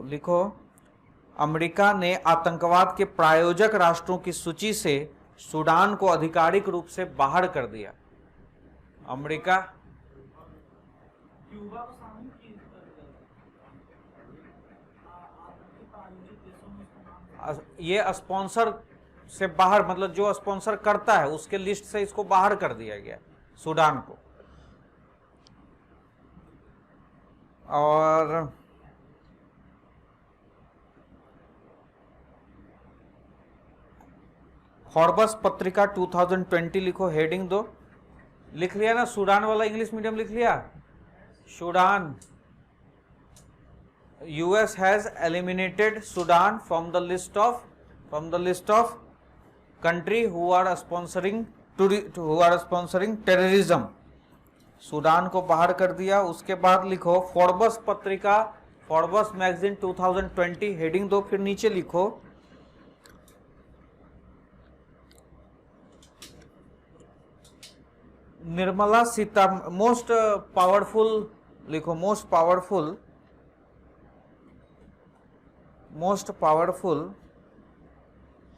लिखो, अमेरिका ने आतंकवाद के प्रायोजक राष्ट्रों की सूची से सूडान को आधिकारिक रूप से बाहर कर दिया। अमेरिका, ये स्पॉन्सर से बाहर, मतलब जो स्पॉन्सर करता है उसके लिस्ट से इसको बाहर कर दिया गया, सूडान को। और फॉर्ब्स पत्रिका 2020 लिखो, हेडिंग दो। लिख लिया ना, सूडान वाला इंग्लिश मीडियम लिख लिया? Sudan US has eliminated Sudan from the list of country who are sponsoring terrorism. Sudan को बाहर कर दिया। उसके बाद लिखो फोर्ब्स पत्रिका, फोर्ब्स मैगजीन 2020 हेडिंग दो, फिर नीचे लिखो निर्मला सीता मोस्ट पावरफुल, लिखो मोस्ट पावरफुल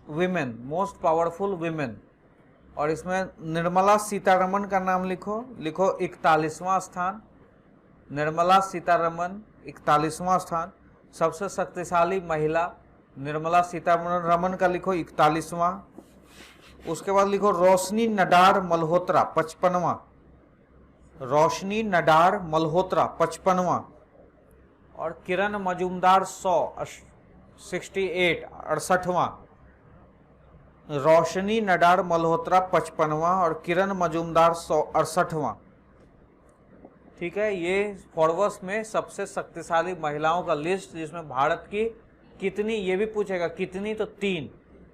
विमेन, और इसमें निर्मला सीतारमन का नाम लिखो 41वां स्थान, निर्मला सीतारमन 41वां स्थान। सबसे शक्तिशाली महिला निर्मला सीतारमन का लिखो 41वां। उसके बाद लिखो रोशनी नडार मल्होत्रा 55वां, रोशनी नडार मल्होत्रा 55वां, और किरण मजूमदार 68वां, रोशनी नडार मल्होत्रा 55वां और किरण मजूमदार 68वां। ठीक है, ये फोर्ब्स में सबसे शक्तिशाली महिलाओं का लिस्ट, जिसमें भारत की कितनी, ये भी पूछेगा कितनी, तो 3,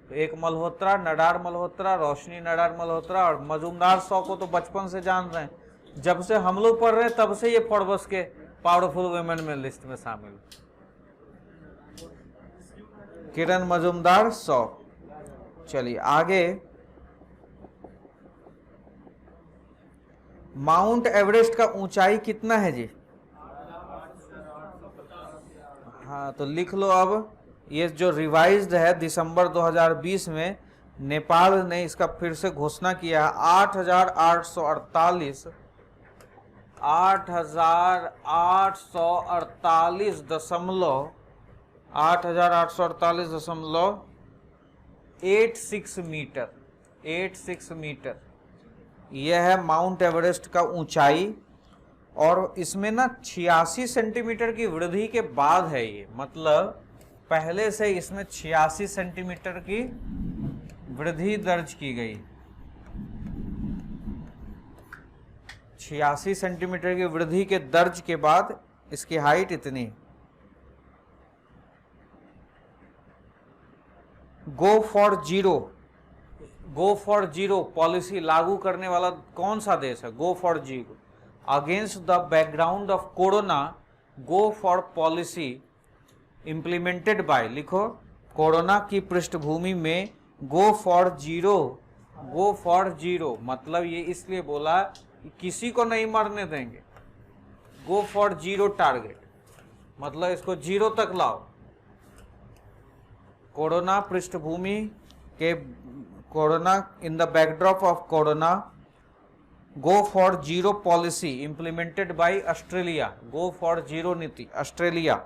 तो एक मल्होत्रा, नडार मल्होत्रा, रोशनी नडार मल्होत्रा और मजूमदार 100 को तो बचपन से जान रहे हैं, जब से हम लोग पढ़ रहे हैं तब से ये फोर्ब्स के पावरफुल वुमेन में लिस्ट में शामिल। किरण मजूमदार 100। चलिए आगे, माउंट एवरेस्ट का ऊंचाई कितना है जी? हाँ, तो लिख लो अब। ये जो रिवाइज्ड है दिसंबर 2020 में नेपाल ने इसका फिर से घोषणा किया है 8,848.86 मीटर, 86 मीटर यह है माउंट एवरेस्ट का ऊंचाई। और इसमें ना 86 सेंटीमीटर की वृद्धि के बाद है ये, मतलब पहले से इसमें 86 सेंटीमीटर की वृद्धि दर्ज की गई। 86 सेंटीमीटर की वृद्धि के दर्ज के बाद इसकी हाइट इतनी। गो फॉर जीरो पॉलिसी लागू करने वाला कौन सा देश है? Go for zero. Against the background of corona, go for policy implemented by, लिखो कोरोना की पृष्ठभूमि में गो फॉर जीरो, मतलब ये इसलिए बोला कि किसी को नहीं मरने देंगे। गो फॉर जीरो टारगेट, मतलब इसको 0 तक लाओ। कोरोना पृष्ठभूमि के, corona in the backdrop of corona, go for zero policy implemented by Australia, go for zero नीति ऑस्ट्रेलिया।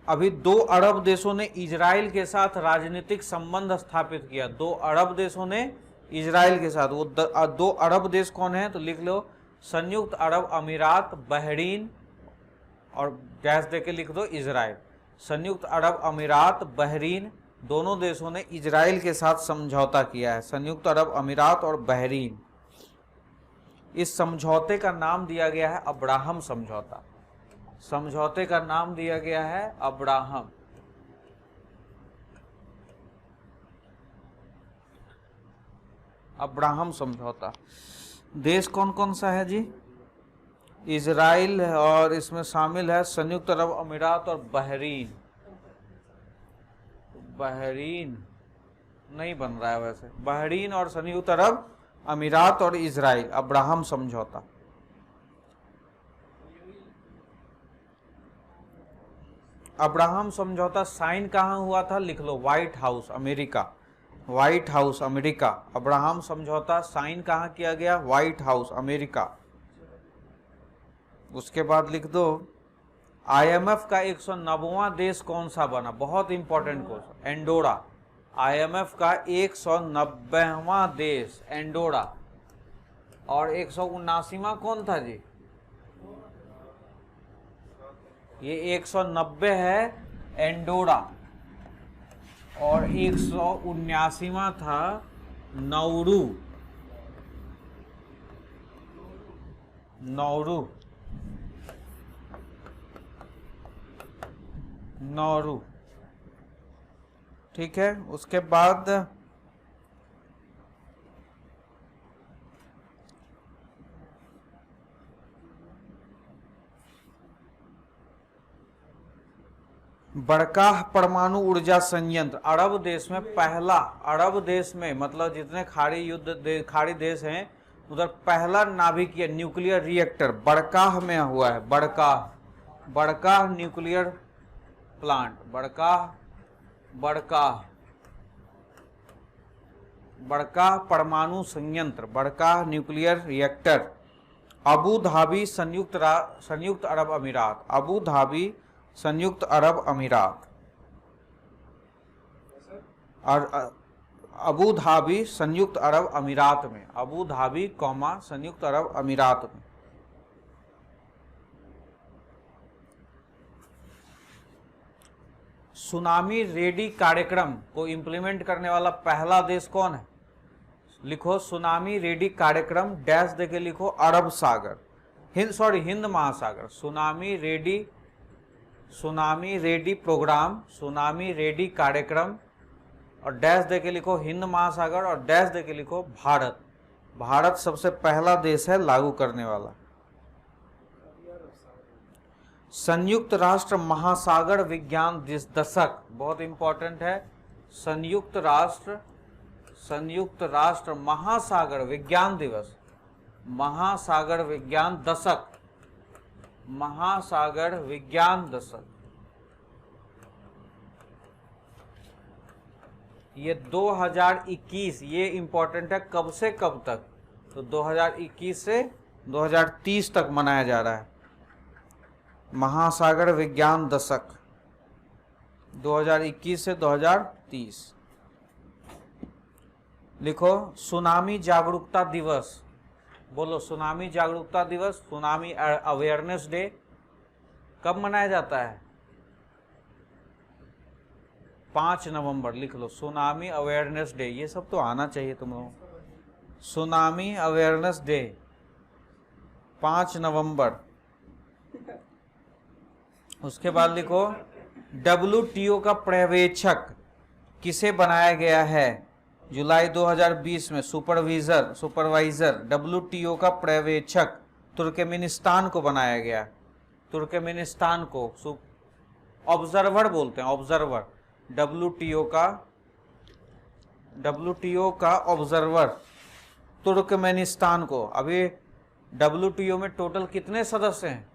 अभी 2 अरब देशों ने इजराइल के साथ राजनीतिक संबंध स्थापित किया। 2 अरब देशों ने इजराइल के साथ, वो 2 अरब देश कौन है? तो लिख लो संयुक्त अरब अमीरात, बहरीन, और डैश देके लिख दो इजराइल। संयुक्त अरब अमीरात, बहरीन, दोनों देशों ने इजराइल के साथ समझौता किया है, संयुक्त अरब अमीरात और बहरीन। इस समझौते का नाम दिया गया है अब्राहम समझौता। समझौते का नाम दिया गया है अब्राहम। अब्राहम समझौता। देश कौन कौन सा है जी? इजराइल, और इसमें शामिल है संयुक्त अरब अमीरात और बहरीन। बहरीन नहीं बन रहा है वैसे, बहरीन और संयुक्त अरब अमीरात और इजराइल, अब्राहम समझौता। अब्राहम समझौता साइन कहाँ हुआ था? लिख लो White House, America, White House America. Abraham समझौता साइन कहाँ किया गया? White House America. उसके बाद लिख दो IMF का 190वां देश कौन सा बना? बहुत इंपॉर्टेंट क्वेश्चन, एंडोरा। IMF का 190वां देश एंडोरा। और 179वां कौन था जी? ये 190 है एंडोरा, और 179वां था नाउरू, नाउरू, नाउरू। ठीक है, उसके बाद बड़काह परमाणु ऊर्जा संयंत्र अरब देश में पहला, अरब देश में मतलब जितने खाड़ी देश हैं उधर पहला नाभिकीय न्यूक्लियर रिएक्टर बड़काह में हुआ है। बड़काह न्यूक्लियर प्लांट, बड़काह परमाणु संयंत्र, बड़काह न्यूक्लियर रिएक्टर, अबू धाबी संयुक्त अरब अमीरात, अबू धाबी संयुक्त अरब अमीरात, और अबू धाबी संयुक्त अरब अमीरात में, अबू धाबी कौमा संयुक्त अरब अमीरात में। सुनामी रेडी कार्यक्रम को इंप्लीमेंट करने वाला पहला देश कौन है? लिखो सुनामी रेडी कार्यक्रम, डैश देके लिखो अरब सागर, हिंद महासागर। Tsunami ready programme, tsunami ready कार्यक्रम, और डैश देके लिखो हिंद महासागर, और डैश देके लिखो भारत। भारत सबसे पहला देश है लागू करने वाला। संयुक्त राष्ट्र महासागर विज्ञान दशक बहुत इंपॉर्टेंट है। संयुक्त राष्ट्र महासागर विज्ञान दिवस, महासागर विज्ञान दशक, महासागर विज्ञान दशक, ये 2021, ये इंपॉर्टेंट है। कब से कब तक? तो 2021 से 2030 तक मनाया जा रहा है महासागर विज्ञान दशक, 2021 से 2030। लिखो सुनामी जागरूकता दिवस, बोलो सुनामी जागरूकता दिवस, सुनामी अवेयरनेस डे कब मनाया जाता है? 5 नवंबर। लिख लो सुनामी अवेयरनेस डे, ये सब तो आना चाहिए तुम लोगों। सुनामी अवेयरनेस डे 5 नवंबर। उसके बाद लिखो WTO का पर्यवेक्षक किसे बनाया गया है? जुलाई 2020 में सुपरवाइजर WTO का पर्यवेक्षक तुर्कमेनिस्तान को बनाया गया। तुर्कमेनिस्तान को ऑब्जर्वर बोलते हैं, ऑब्जर्वर। WTO का ऑब्जर्वर तुर्कमेनिस्तान को। अभी WTO में टोटल कितने सदस्य हैं?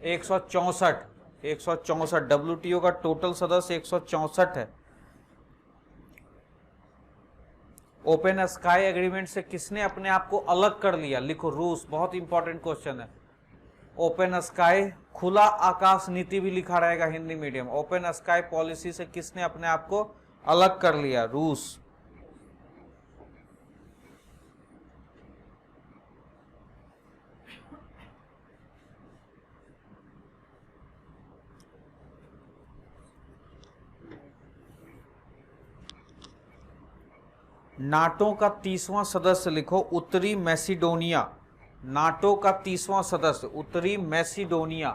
164। WTO का टोटल सदस्य 164 है। ओपन स्काई एग्रीमेंट से किसने अपने आप को अलग कर लिया? लिखो रूस। बहुत इंपॉर्टेंट क्वेश्चन है। ओपन स्काई, खुला आकाश नीति भी लिखा रहेगा Hindi medium. Open sky policy से किसने अपने आप को अलग कर लिया? रूस। नाटो का 30वां सदस्य लिखो उत्तरी मैसिडोनिया। नाटो का 30वां सदस्य उत्तरी मैसिडोनिया,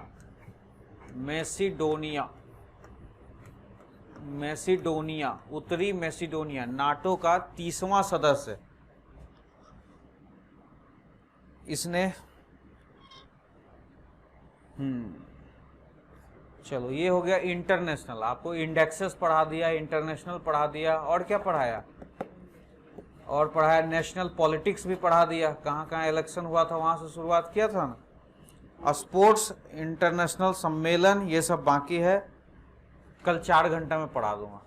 उत्तरी मैसिडोनिया नाटो का 30वां सदस्य। इसने चलो ये हो गया इंटरनेशनल। आपको इंडेक्सेस पढ़ा दिया, इंटरनेशनल पढ़ा दिया, और क्या पढ़ाया? और पढ़ाया नेशनल पॉलिटिक्स भी पढ़ा दिया। कहाँ कहाँ इलेक्शन हुआ था वहाँ से शुरुआत किया था ना। स्पोर्ट्स, इंटरनेशनल सम्मेलन, ये सब बाकी है। कल 4 घंटा में पढ़ा दूंगा।